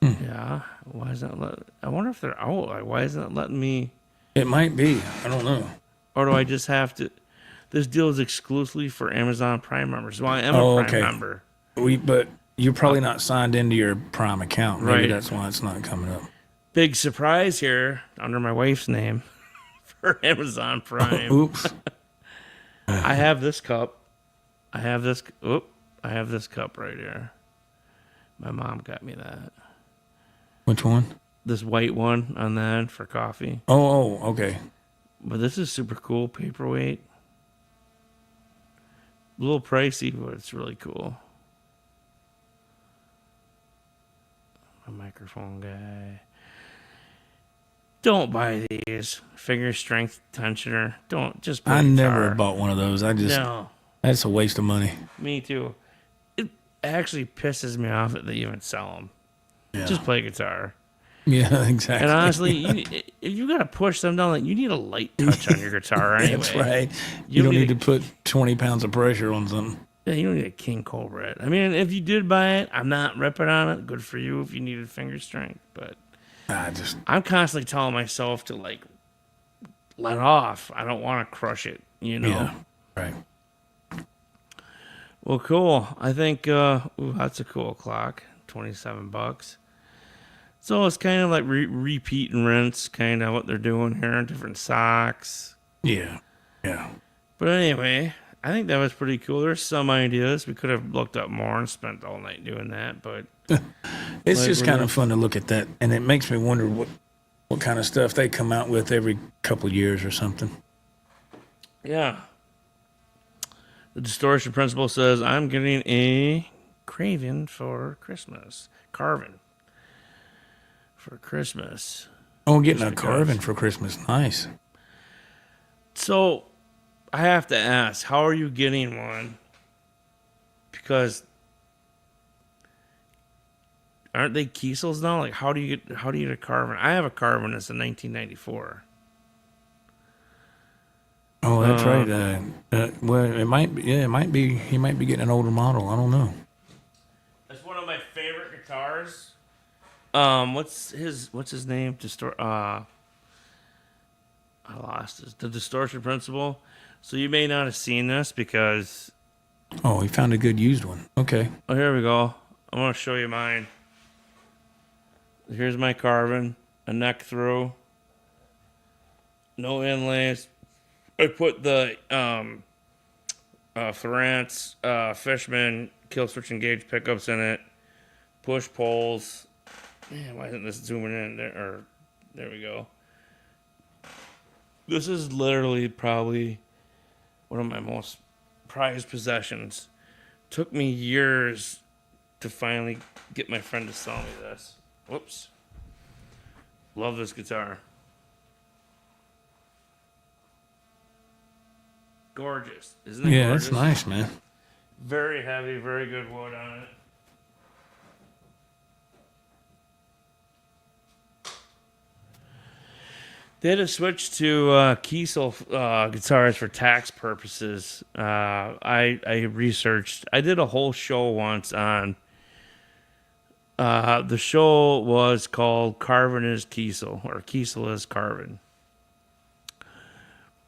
Yeah. Why is that I wonder if they're out. Like, why isn't it letting me, It might be. I don't know. or do I just have to? This deal is exclusively for Amazon Prime members. Well, I am a Prime member. But you're probably not signed into your Prime account. Maybe Right. that's why it's not coming up. Big surprise here under my wife's name for Amazon Prime. Oops. I have this cup. I have this cup right here. My mom got me that. Which one? This white one on that for coffee. Oh, okay. But this is super cool. Paperweight. A little pricey, but it's really cool. A microphone guy. Don't buy these. Finger strength tensioner. Don't just play I never guitar. bought one of those. No, That's a waste of money. me too. It actually pisses me off that they even sell them. Yeah. Just play guitar. Yeah, exactly. And honestly, if you gotta push them down, like you need a light touch on your guitar anyway. That's right. You You don't don't need need to put 20 pounds of pressure on something. Yeah, you don't need a King Cobra. I mean, if you did buy it, I'm not ripping on it. Good for you if you needed finger strength. But I'm constantly telling myself to like let off. I don't want to crush it. You know. Yeah, right. Well, cool. I think that's a cool clock. $27. So it's kind of like repeat and rinse, kind of what they're doing here. Different socks. Yeah, yeah. But anyway, I think that was pretty cool. There's some ideas. We could have looked up more and spent all night doing that, but It's Like, just we're kind not- of fun to look at that, and it makes me wonder what kind of stuff they come out with every couple of years or something. yeah. The distortion principle says I'm getting a Craven for Christmas. Carvin for Christmas. Oh, getting a Just carving because. for Christmas. Nice. So I have to ask, how are you getting one? Because aren't they Kiesels now? Like how do you get a Carvin? I have a Carvin. It's a 1994. Oh, that's right. Well, it might be. Yeah, it might be. He might be getting an older model. I don't know. That's one of my favorite guitars. What's his name? I lost this. The distortion principle. So you may not have seen this because. Oh, he found a good used one. Okay. Oh, here we go. I want to show you mine. Here's my carbon, a neck through, no inlays. I put the Thorance Fishman kill switch and gauge pickups in it, push poles. Man, why isn't this zooming in? There we go. This is literally probably one of my most prized possessions. Took me years to finally get my friend to sell me this. Whoops. Love this guitar. Gorgeous. Isn't it Yeah, gorgeous? that's nice, man. Very heavy, very good wood on it. They had to switch to Kiesel guitars for tax purposes. I researched. I did a whole show once on. The show was called Carvin is Kiesel, or Kiesel is Carvin.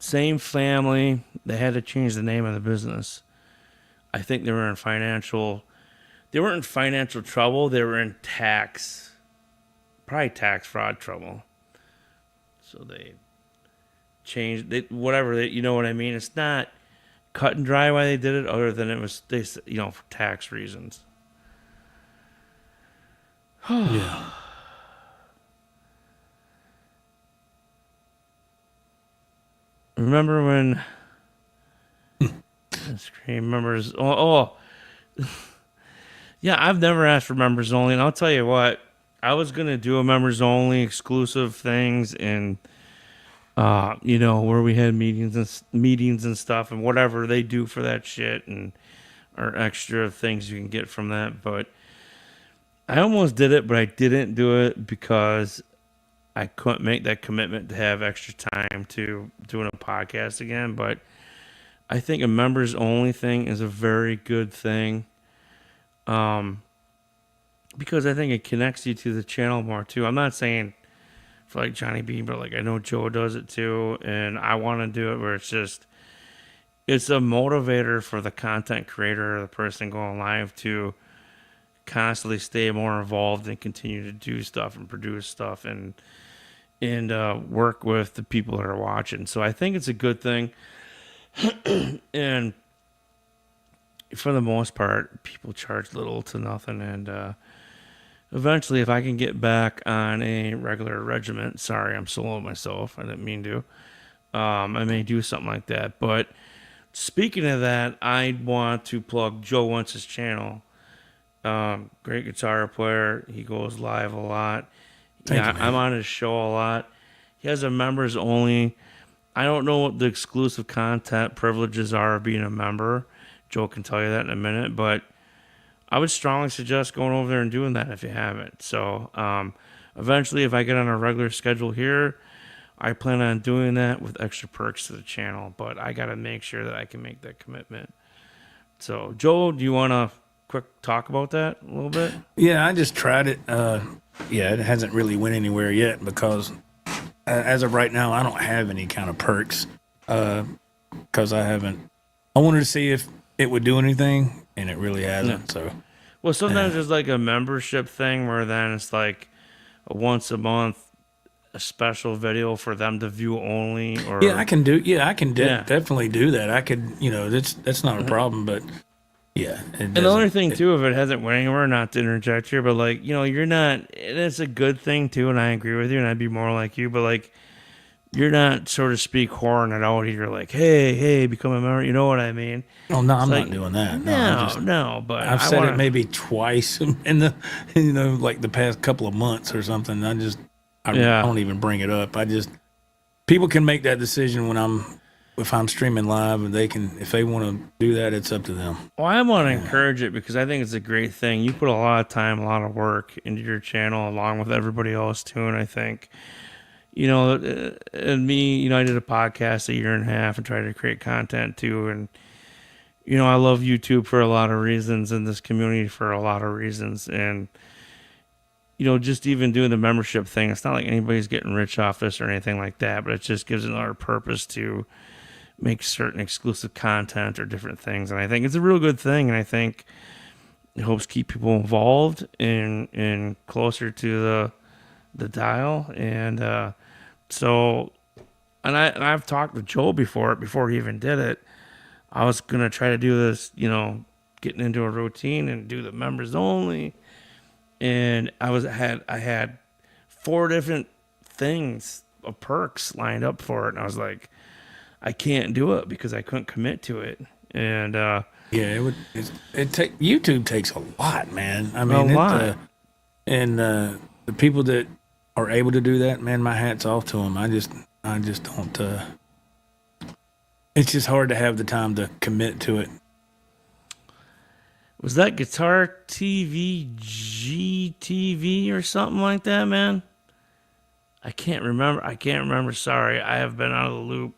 Same family. They had to change the name of the business. I think they were in financial. They weren't in financial trouble. They were in probably tax fraud trouble. So they changed. You know what I mean. It's not cut and dry why they did it, other than it was for tax reasons. Yeah. Remember when Scream members? Yeah, I've never asked for members only, and I'll tell you what, I was gonna do a members only exclusive things, and where we had meetings and stuff, and whatever they do for that shit, and or extra things you can get from that. But I almost did it, but I didn't do it because I couldn't make that commitment to have extra time to doing a podcast again. But I think a members only thing is a very good thing. Because I think it connects you to the channel more too. I'm not saying for like Johnny B, but like I know Joe does it too, and I want to do it where it's a motivator for the content creator or the person going live to constantly stay more involved and continue to do stuff and produce stuff and work with the people that are watching. So I think it's a good thing. And for the most part, people charge little to nothing. And eventually, if I can get back on a regular regiment, sorry, I'm soloing myself. I didn't mean to. I may do something like that. But speaking of that, I want to plug Joe Wentz's channel. Great guitar player. He goes live a lot. Thank you, man. I'm on his show a lot. He has a members only. I don't know what the exclusive content privileges are of being a member. Joe can tell you that in a minute, but I would strongly suggest going over there and doing that if you haven't. So eventually, if I get on a regular schedule here, I plan on doing that with extra perks to the channel, but I got to make sure that I can make that commitment. So, Joe, do you want to quick talk about that a little bit? Yeah, I just tried it. It hasn't really went anywhere yet because as of right now, I don't have any kind of perks because I wanted to see if it would do anything, and it really hasn't. So, well, sometimes there's like a membership thing where then it's like a once a month a special video for them to view only. Or I can definitely do that. I could, that's not a problem. But yeah, and the other thing too, if it hasn't went anywhere, not to interject here, but like you're not. It's a good thing too, and I agree with you, and I'd be more like you, but like. You're not, so to speak, whoring it out here like, hey, become a member. You know what I mean? Oh, no, I'm like, not doing that. No, but I've said it maybe twice in the, like the past couple of months or something. I don't even bring it up. People can make that decision if I'm streaming live, and if they want to do that, it's up to them. Well, I want to encourage it because I think it's a great thing. You put a lot of time, a lot of work into your channel along with everybody else too, and I think... and me, I did a podcast a year and a half and tried to create content too. And, I love YouTube for a lot of reasons and this community for a lot of reasons. And, just even doing the membership thing, it's not like anybody's getting rich off this or anything like that, but it just gives another purpose to make certain exclusive content or different things. And I think it's a real good thing. And I think it helps keep people involved and closer to the dial. And so, and I've talked with Joe before he even did it. I was going to try to do this, getting into a routine and do the members only. And I had 4 different things of perks lined up for it. And I was like, I can't do it because I couldn't commit to it. And YouTube takes a lot, man. I mean, a lot. The people that are able to do that, man, my hat's off to them. I just don't. It's just hard to have the time to commit to it. Was that Guitar TV GTV or something like that, man? I can't remember. Sorry, I have been out of the loop.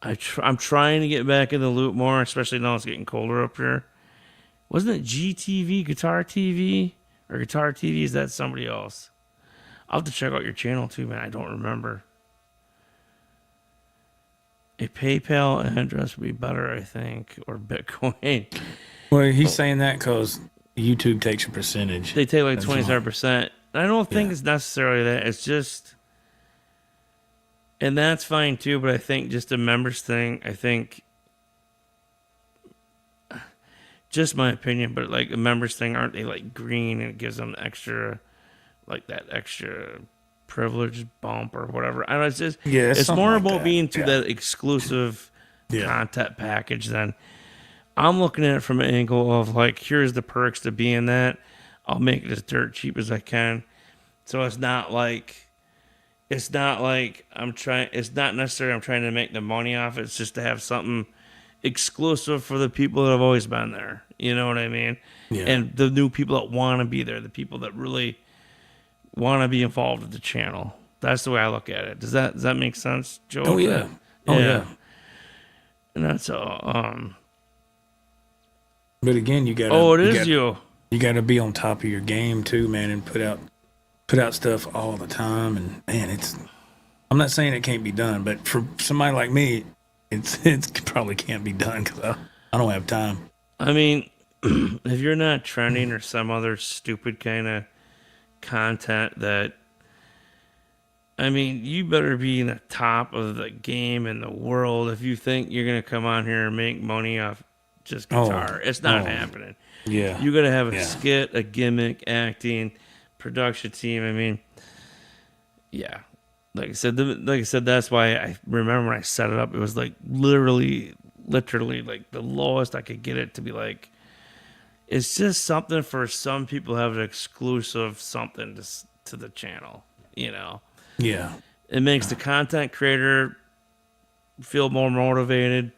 I'm trying to get back in the loop more, especially now it's getting colder up here. Wasn't it GTV, Guitar TV? Or Guitar TV, is that somebody else? I'll have to check out your channel too, man. I don't remember. A PayPal address would be better, I think, or Bitcoin. Well, he's saying that because YouTube takes a percentage. They take like 27%. I don't think it's necessarily that. It's just, and that's fine too, but I think just a members thing, I think, just my opinion, but like a members thing, aren't they like green and it gives them extra, like that extra privilege bump or whatever. I don't know, it's just, it's more like about that. being to that exclusive content package than I'm looking at it from an angle of like, here's the perks to being that. I'll make it as dirt cheap as I can. So it's not like I'm trying to make the money off it. It's just to have something exclusive for the people that have always been there. You know what I mean? Yeah. And the new people that want to be there, the people that really want to be involved with the channel. That's the way I look at it. Does that make sense, Joe? Oh yeah. Oh yeah. And that's all. But again, you got. You got to be on top of your game too, man, and put out stuff all the time. And man, I'm not saying it can't be done, but for somebody like me, it probably can't be done because I don't have time. I mean, if you're not trending or some other stupid kind of content that, I mean, you better be in the top of the game in the world if you think you're going to come on here and make money off just guitar. It's not happening. Yeah. You got to have a skit, a gimmick, acting, production team. I mean, yeah. Like I said, that's why I remember when I set it up, it was like literally like the lowest I could get it to be like, it's just something for some people to have an exclusive something to the channel, Yeah. It makes the content creator feel more motivated.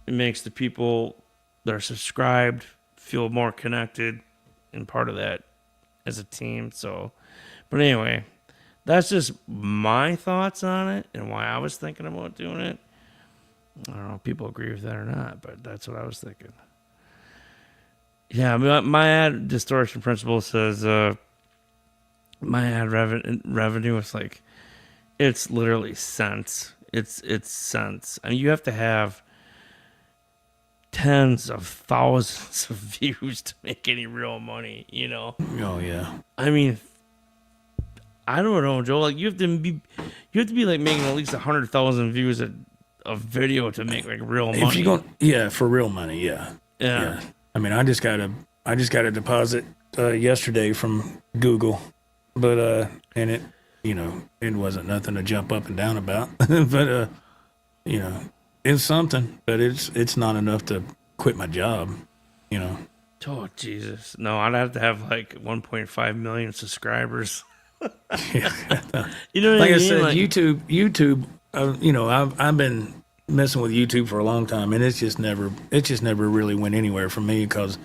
It makes the people that are subscribed feel more connected and part of that as a team. So, but anyway, that's just my thoughts on it and why I was thinking about doing it. I don't know if people agree with that or not, but that's what I was thinking. Yeah, my ad distortion principle says my ad revenue is like, it's literally cents. It's cents. I mean, you have to have tens of thousands of views to make any real money, Oh yeah. I mean, I don't know, Joe. Like you have to be like making at least 100,000 views of video to make like real money. If you're going, for real money, yeah. I mean, I just got a deposit yesterday from Google, but and it, it wasn't nothing to jump up and down about, but it's something, but it's not enough to quit my job, Oh Jesus! No, I'd have to have like 1.5 million subscribers. Yeah. You know what like I I mean? said, Like, YouTube. I've been messing with YouTube for a long time, and it just never really went anywhere for me because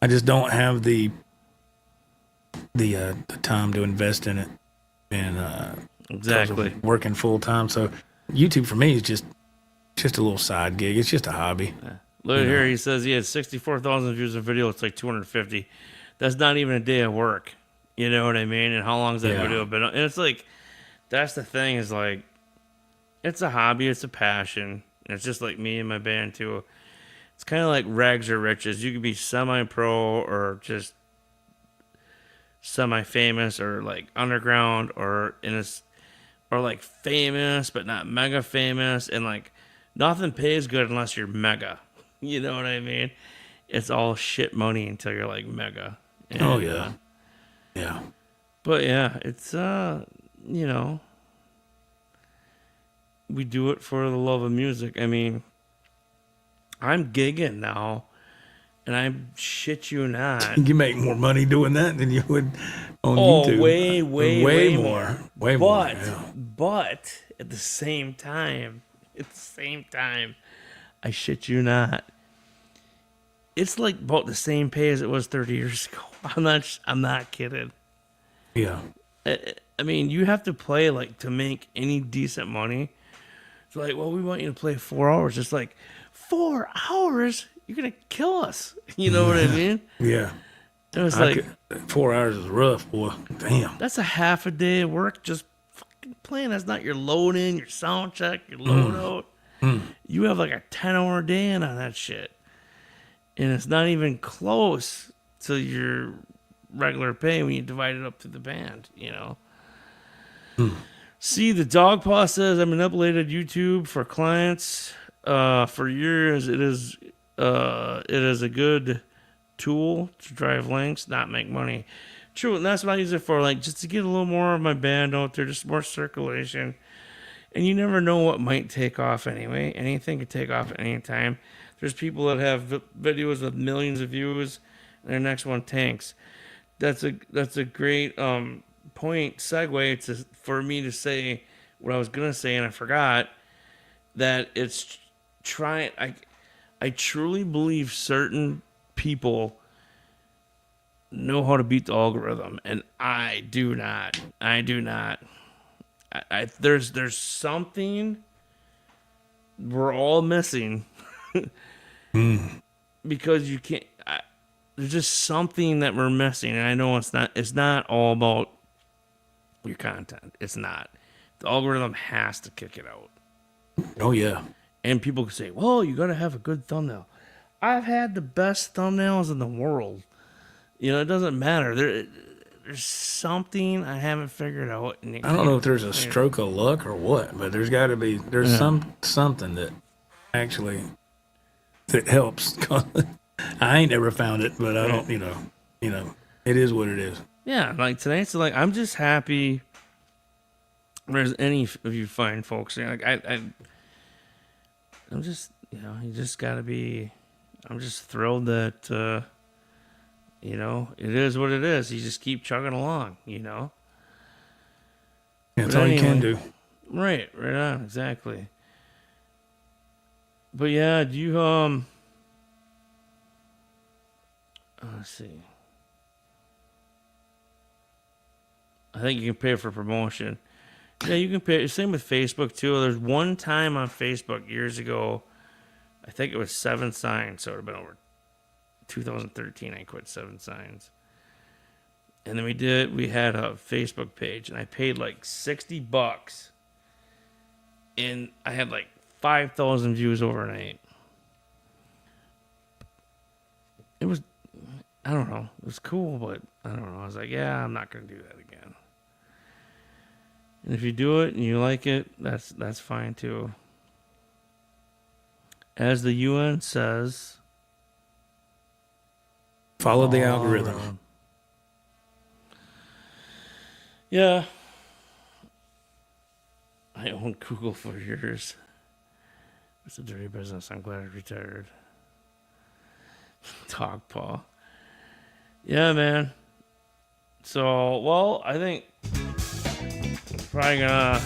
I just don't have the time to invest in it, and exactly working full time. So YouTube for me is just a little side gig. It's just a hobby. Look here, he says he had 64,000 views of video. It's like 250. That's not even a day of work. You know what I mean? And how long's that Yeah. video been? And it's like, that's the thing is like, it's a hobby, it's a passion. And it's just like me and my band too. It's kind of like rags or riches. You could be semi-pro or just semi-famous or like underground or or like famous but not mega famous, and like nothing pays good unless you're mega. You know what I mean? It's all shit money until you're like mega. And, Oh yeah. Yeah. but yeah, it's you know, we do it for the love of music. I mean, I'm gigging now, and I shit you not. You make more money doing that than you would on Oh, YouTube. way more. Way more. But Yeah. but at the same time, I shit you not. It's like about the same pay as it was 30 years ago. I'm not kidding. Yeah. I mean, you have to play like to make any decent money. It's like, well, we want you to play 4 hours. It's like 4 hours? You're gonna kill us. You know what I mean? Yeah. It was like 4 hours is rough, boy. Damn. that's a half a day of work just fucking playing. That's not your load in, your sound check, your load out. You have like a 10-hour day in on that shit. And it's not even close to your regular pay when you divide it up to the band, you know? See, the Dog Paw says, I've been uploaded YouTube for clients for years. It is a good tool to drive links, not make money. True, and that's what I use it for, like just to get a little more of my band out there, just more circulation. And you never know what might take off anyway. Anything could take off at any time. There's people that have videos with millions of views, and their next one tanks. That's a great point segue for me to say what I was gonna say, and I forgot that it's trying. I truly believe certain people know how to beat the algorithm, and I do not. There's something we're all missing because you can't. There's just something that we're missing, and I know it's not all about your content. It's not. The algorithm has to kick it out. Oh yeah. And people can say, well, you got to have a good thumbnail. I've had the best thumbnails in the world. You know, it doesn't matter. There's something I haven't figured out. And I don't know if there's a stroke of luck or what, but there's got to be. There's something that actually that helps. I ain't never found it, but I don't. You know, it is what it is. Yeah, like tonight, so like I'm just happy there's any of you fine folks. You know, like I'm just, you know, you just gotta be. I'm just thrilled that you know, it is what it is. You just keep chugging along, you know. Yeah, that's But all you can anyway. do. Right on, exactly. But yeah, do you let's see. I think you can pay for promotion. Yeah, you can pay. Same with Facebook too. There's one time on Facebook years ago, I think it was 7 Signs, so it would have been over 2013. I quit 7 Signs, and then we had a Facebook page, and I paid like $60, and I had like 5,000 views overnight. It was, I don't know, it was cool, but I don't know. I was like, yeah, I'm not gonna do that again. And if you do it and you like it, that's fine too. As the UN says, Follow the algorithm. Yeah. I owned Google for years. It's a dirty business. I'm glad I retired. Dog paw. Yeah, man. So, well, I think I'm probably gonna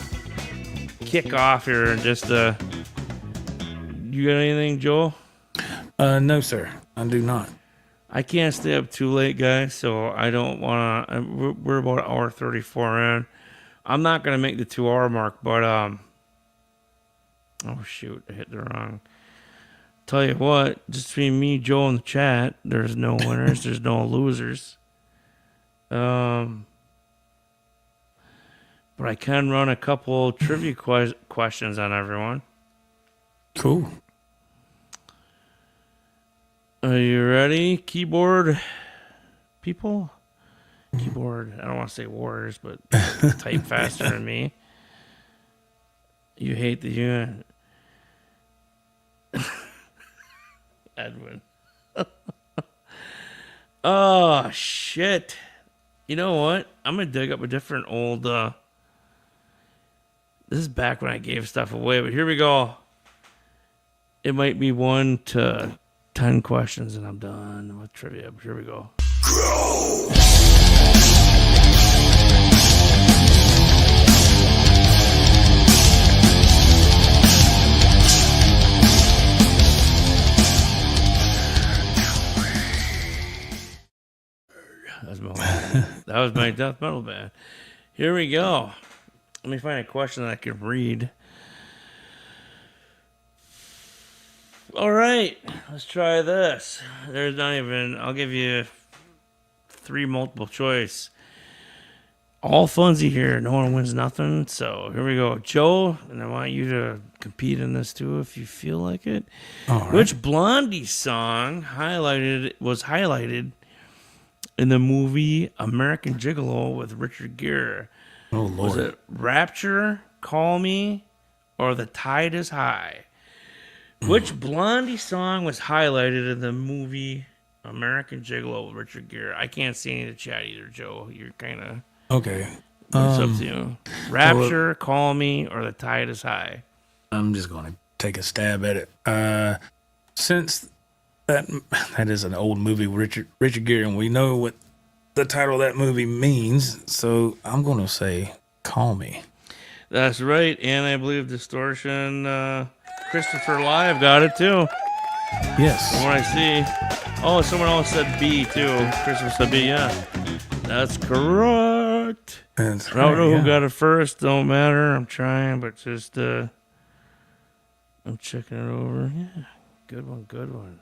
kick off here and just you got anything, Joel? No, sir. I do not. I can't stay up too late, guys, so I don't want to. We're about an hour 34 in. I'm not going to make the 2-hour mark, but, oh, shoot, I hit the wrong. Tell you what, just between me, Joe, and the chat, there's no winners, there's no losers. But I can run a couple trivia questions on everyone. Cool. Are you ready, keyboard people? Keyboard, I don't want to say warriors, but type faster than me. You hate the unit. Edwin. Oh, shit. You know what? I'm going to dig up a different old... this is back when I gave stuff away, but here we go. It might be 1 to 10 questions and I'm done with trivia. But here we go. That was my death metal band. Here we go. Let me find a question that I can read. All right, let's try this. There's not even, I'll give you 3 multiple choice. All funsy here. No one wins nothing. So here we go. Joe, and I want you to compete in this too if you feel like it. All right. Which Blondie song was highlighted in the movie American Gigolo with Richard Gere? Oh, Was Lord. it Rapture, Call Me, or The Tide is High? Which Blondie song was highlighted in the movie American Gigolo with Richard Gere? I can't see any of the chat either, Joe. You're kind of... Okay. It's up to you. Rapture, Call Me, or The Tide is High? I'm just going to take a stab at it. Since that is an old movie with Richard Gere, and we know what the title of that movie means, so I'm going to say Call Me. That's right, and I believe Distortion, Christopher Live got it too. Yes. From what I see. Oh, someone else said B too. Christopher said B, yeah. That's correct. That's I don't know right, who got it first. Don't matter. I'm trying, but just I'm checking it over. Yeah, good one. Good one.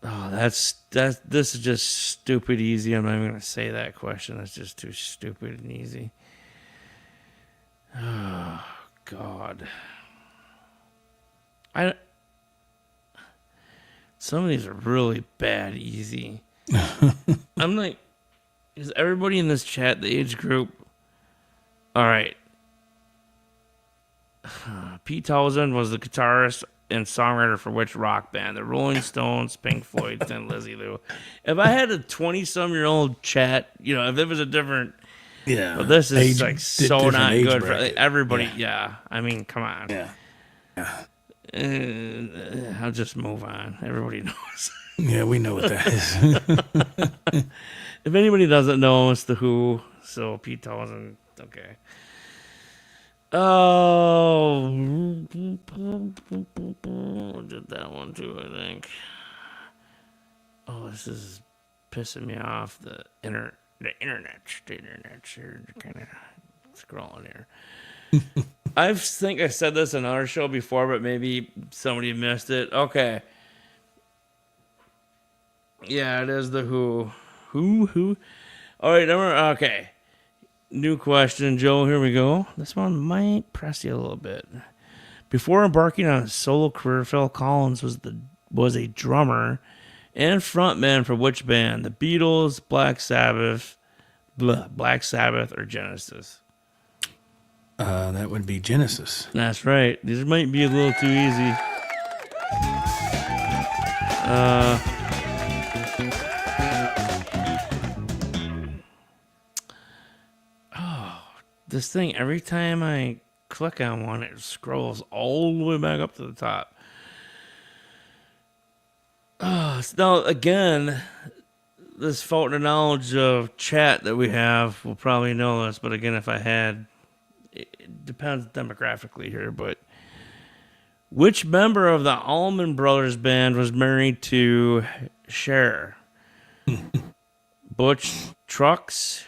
Oh, that's this is just stupid easy. I'm not even gonna say that question. That's just too stupid and easy. Oh God. Some of these are really bad easy. I'm like, is everybody in this chat the age group? All right. Pete Townsend was the guitarist and songwriter for which rock band? The Rolling Stones, Pink Floyd, Thin Lizzy Lou. If I had a 20-some-year-old chat, you know, if it was a different... Yeah. But this is like so different not age good for bracket. everybody. Yeah. I mean, come on. Yeah. I'll just move on. Everybody knows. Yeah, we know what that is. If anybody doesn't know, it's The Who. So Pete Townsend. Okay. Oh, did that one too, I think. Oh, this is pissing me off. The internet. You're kind of scrolling here. I think I said this in our show before, but maybe somebody missed it. Okay. Yeah, it is The Who. Who? All right, okay. New question, Joe. Here we go. This one might press you a little bit. Before embarking on a solo career, Phil Collins was a drummer and frontman for which band? The Beatles, Black Sabbath, or Genesis? That would be Genesis. That's right. These might be a little too easy. This thing, every time I click on one, it scrolls all the way back up to the top. Now, again, this fault of knowledge of chat that we have will probably know this, but again, if I had, it depends demographically here, but which member of the Allman Brothers Band was married to Cher? Butch Trucks,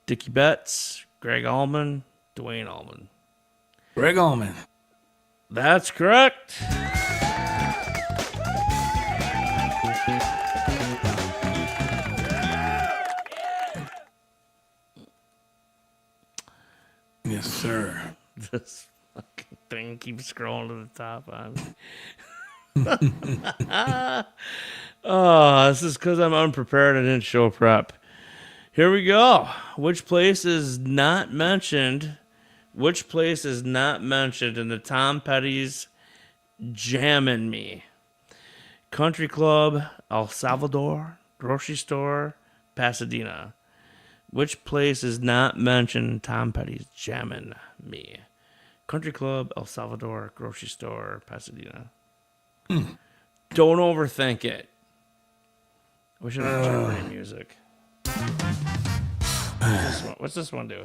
Dickie Betts, Greg Allman, Dwayne Allman. Greg Allman. That's correct. sir. This fucking thing keeps scrolling to the top on me. Oh, this is because I'm unprepared. I didn't show prep. Here we go. Which place is not mentioned? Which place is not mentioned in the Tom Petty's Jammin' Me? Country Club, El Salvador, grocery store, Pasadena. Which place is not mentioned in Tom Petty's Jammin' Me? Country Club, El Salvador, grocery store, Pasadena. Don't overthink it. We should have Jeopardy music. What's this one do?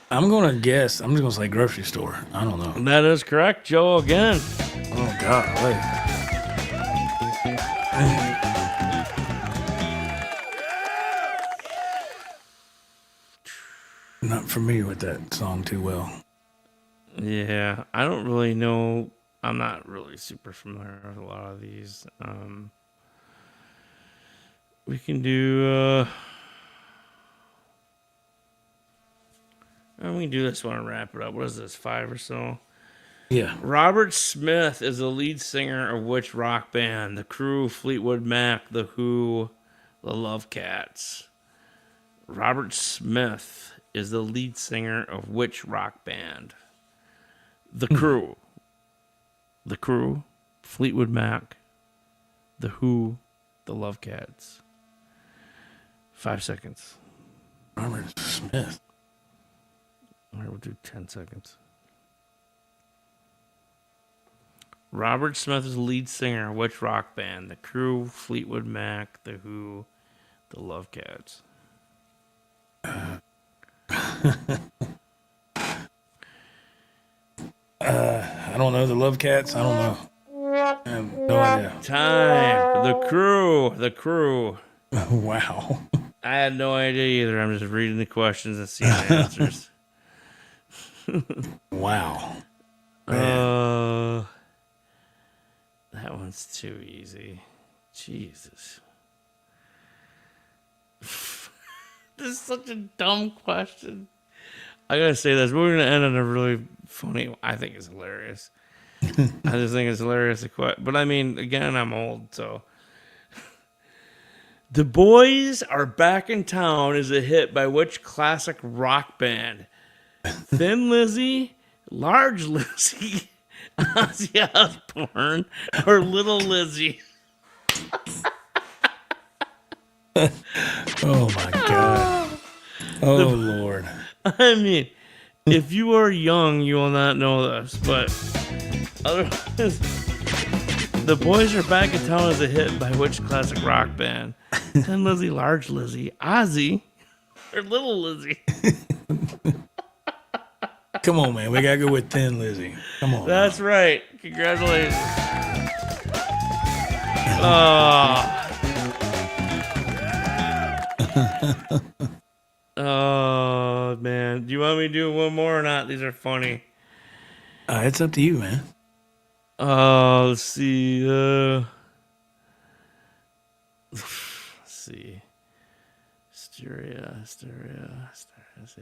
I'm gonna guess. I'm just gonna say grocery store. I don't know. That is correct, Joe, again. Oh God, wait. Not familiar with that song too well. Yeah, I don't really know. I'm not really super familiar with a lot of these. We can do. We can do this one and wrap it up. What is this? 5 or so? Yeah. Robert Smith is the lead singer of which rock band? The Crew, Fleetwood Mac, The Who, The Love Cats. Robert Smith is the lead singer of which rock band? The Crew. The Crew, Fleetwood Mac, The Who, The Love Cats. 5 seconds. Robert Smith. All right, we'll do 10 seconds. Robert Smith is the lead singer of which rock band? The Crew, Fleetwood Mac, The Who, The Love Cats. I don't know. The Love Cats. I don't know. I have no idea. Time. The Crew. The Crew. Wow. I had no idea either. I'm just reading the questions and seeing the answers. Wow. That one's too easy. Jesus. This is such a dumb question. I gotta say this. We're gonna end on a really funny. I think it's hilarious. I just think it's hilarious. But I mean, again, I'm old, so. The Boys Are Back in Town is a hit by which classic rock band? Thin Lizzy, Large Lizzy, Ozzy Osbourne, or Little Lizzy? Oh my God. Oh Lord. I mean, if you are young, you will not know this, but otherwise, The Boys Are Back in Town is a hit by which classic rock band? Thin Lizzy, Large Lizzy, Ozzy, or Little Lizzy? Come on, man. We gotta go with Thin Lizzy. Come on. That's right. Congratulations. Oh. Oh, man. Do you want me to do one more or not? These are funny. It's up to you, man. Let's see. Let's see. Hysteria. Let's see.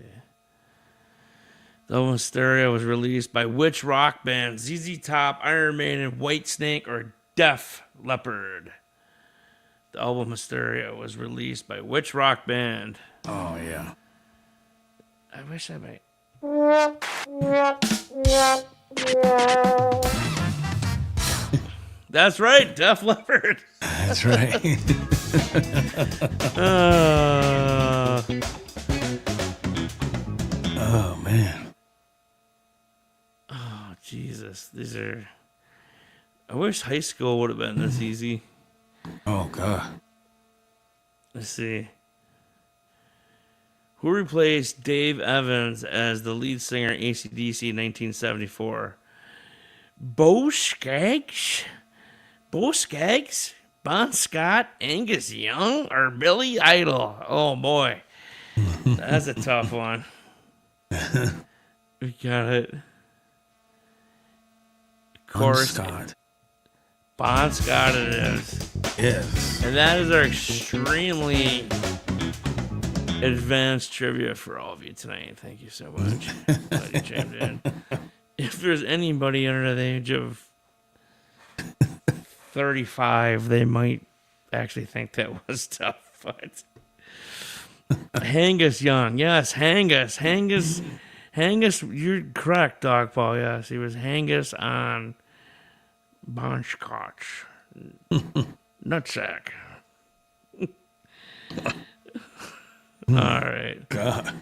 The album Hysteria was released by which rock band? ZZ Top, Iron Maiden, Whitesnake, or Def Leppard? The album Hysteria was released by which rock band? Oh yeah. I wish I might. That's right, Def Leppard. That's right. Oh man. Oh, Jesus. These are. I wish high school would have been this easy. Oh God. Let's see. Who replaced Dave Evans as the lead singer in AC/DC in 1974? Bo Skaggs? Bon Scott? Angus Young? Or Billy Idol? Oh, boy. That's a tough one. We got it. Of course. Bon Scott it is. Yes. And that is our extremely advanced trivia for all of you tonight. Thank you so much. Glad you chimed in. If there's anybody under the age of 35, they might actually think that was tough. But Hangus Young, yes, Hangus, you're correct, Dog Paul. Yes, he was Hangus on Bonschkotch. Nutsack. All right. God.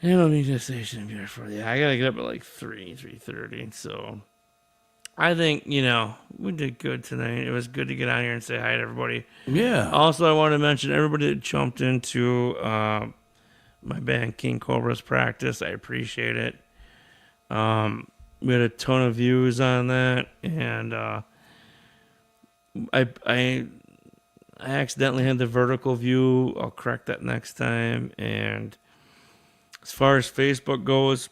I don't need to station here for you. I gotta get up at like 3:30. So I think, we did good tonight. It was good to get on here and say hi to everybody. Yeah. Also, I want to mention everybody that jumped into my band King Cobra's practice. I appreciate it. We had a ton of views on that, and I accidentally had the vertical view. I'll correct that next time. And as far as Facebook goes,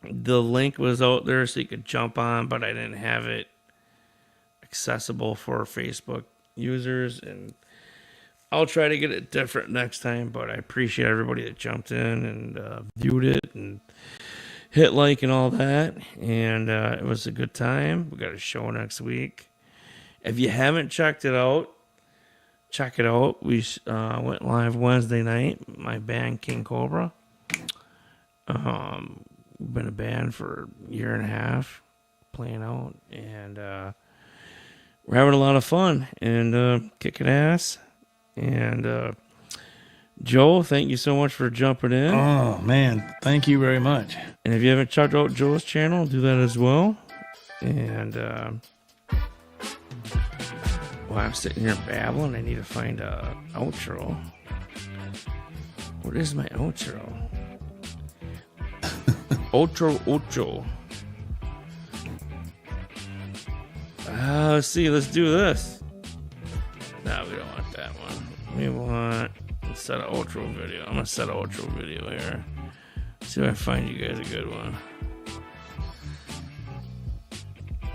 the link was out there so you could jump on, but I didn't have it accessible for Facebook users. And I'll try to get it different next time, but I appreciate everybody that jumped in and viewed it and hit like and all that. And it was a good time. We got a show next week. If you haven't checked it out, check it out. We went live Wednesday night. My band, King Cobra. We've been a band for a year and a half, playing out, and we're having a lot of fun and kicking ass. And Joel, thank you so much for jumping in. Oh, man. Thank you very much. And if you haven't checked out Joel's channel, do that as well. And while I'm sitting here babbling, I need to find a outro. What is my outro? Outro. Let's see. Let's do this. No, we don't want that one. We want set an outro video. I'm gonna set an outro video here. See if I find you guys a good one.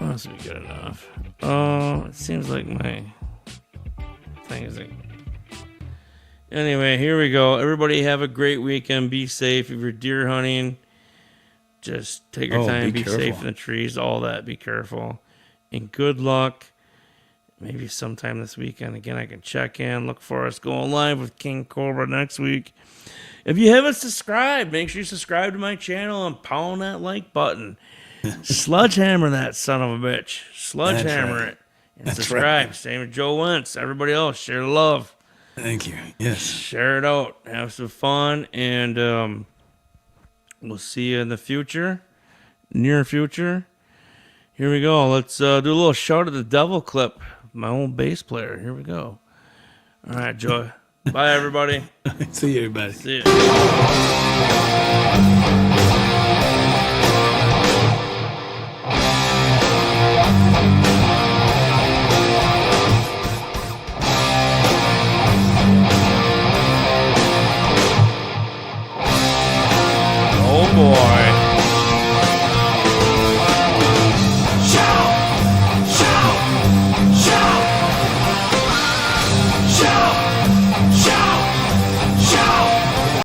Well, this will be good enough. Oh, it seems like my thing is like. Anyway, here we go. Everybody have a great weekend. Be safe. If you're deer hunting, just take your time. Be safe in the trees. All that. Be careful. And good luck. Maybe sometime this weekend. Again, I can check in. Look for us going live with King Cobra next week. If you haven't subscribed, make sure you subscribe to my channel and pound that like button. Sledgehammer that son of a bitch. Sledgehammer it. And subscribe. Right. Same with Joe Wentz. Everybody else, share the love. Thank you. Yes. Share it out. Have some fun. And we'll see you in the future. Near future. Here we go. Let's do a little shout at the devil clip. My own bass player. Here we go. All right, Joy. Bye, everybody. See you, everybody. See you.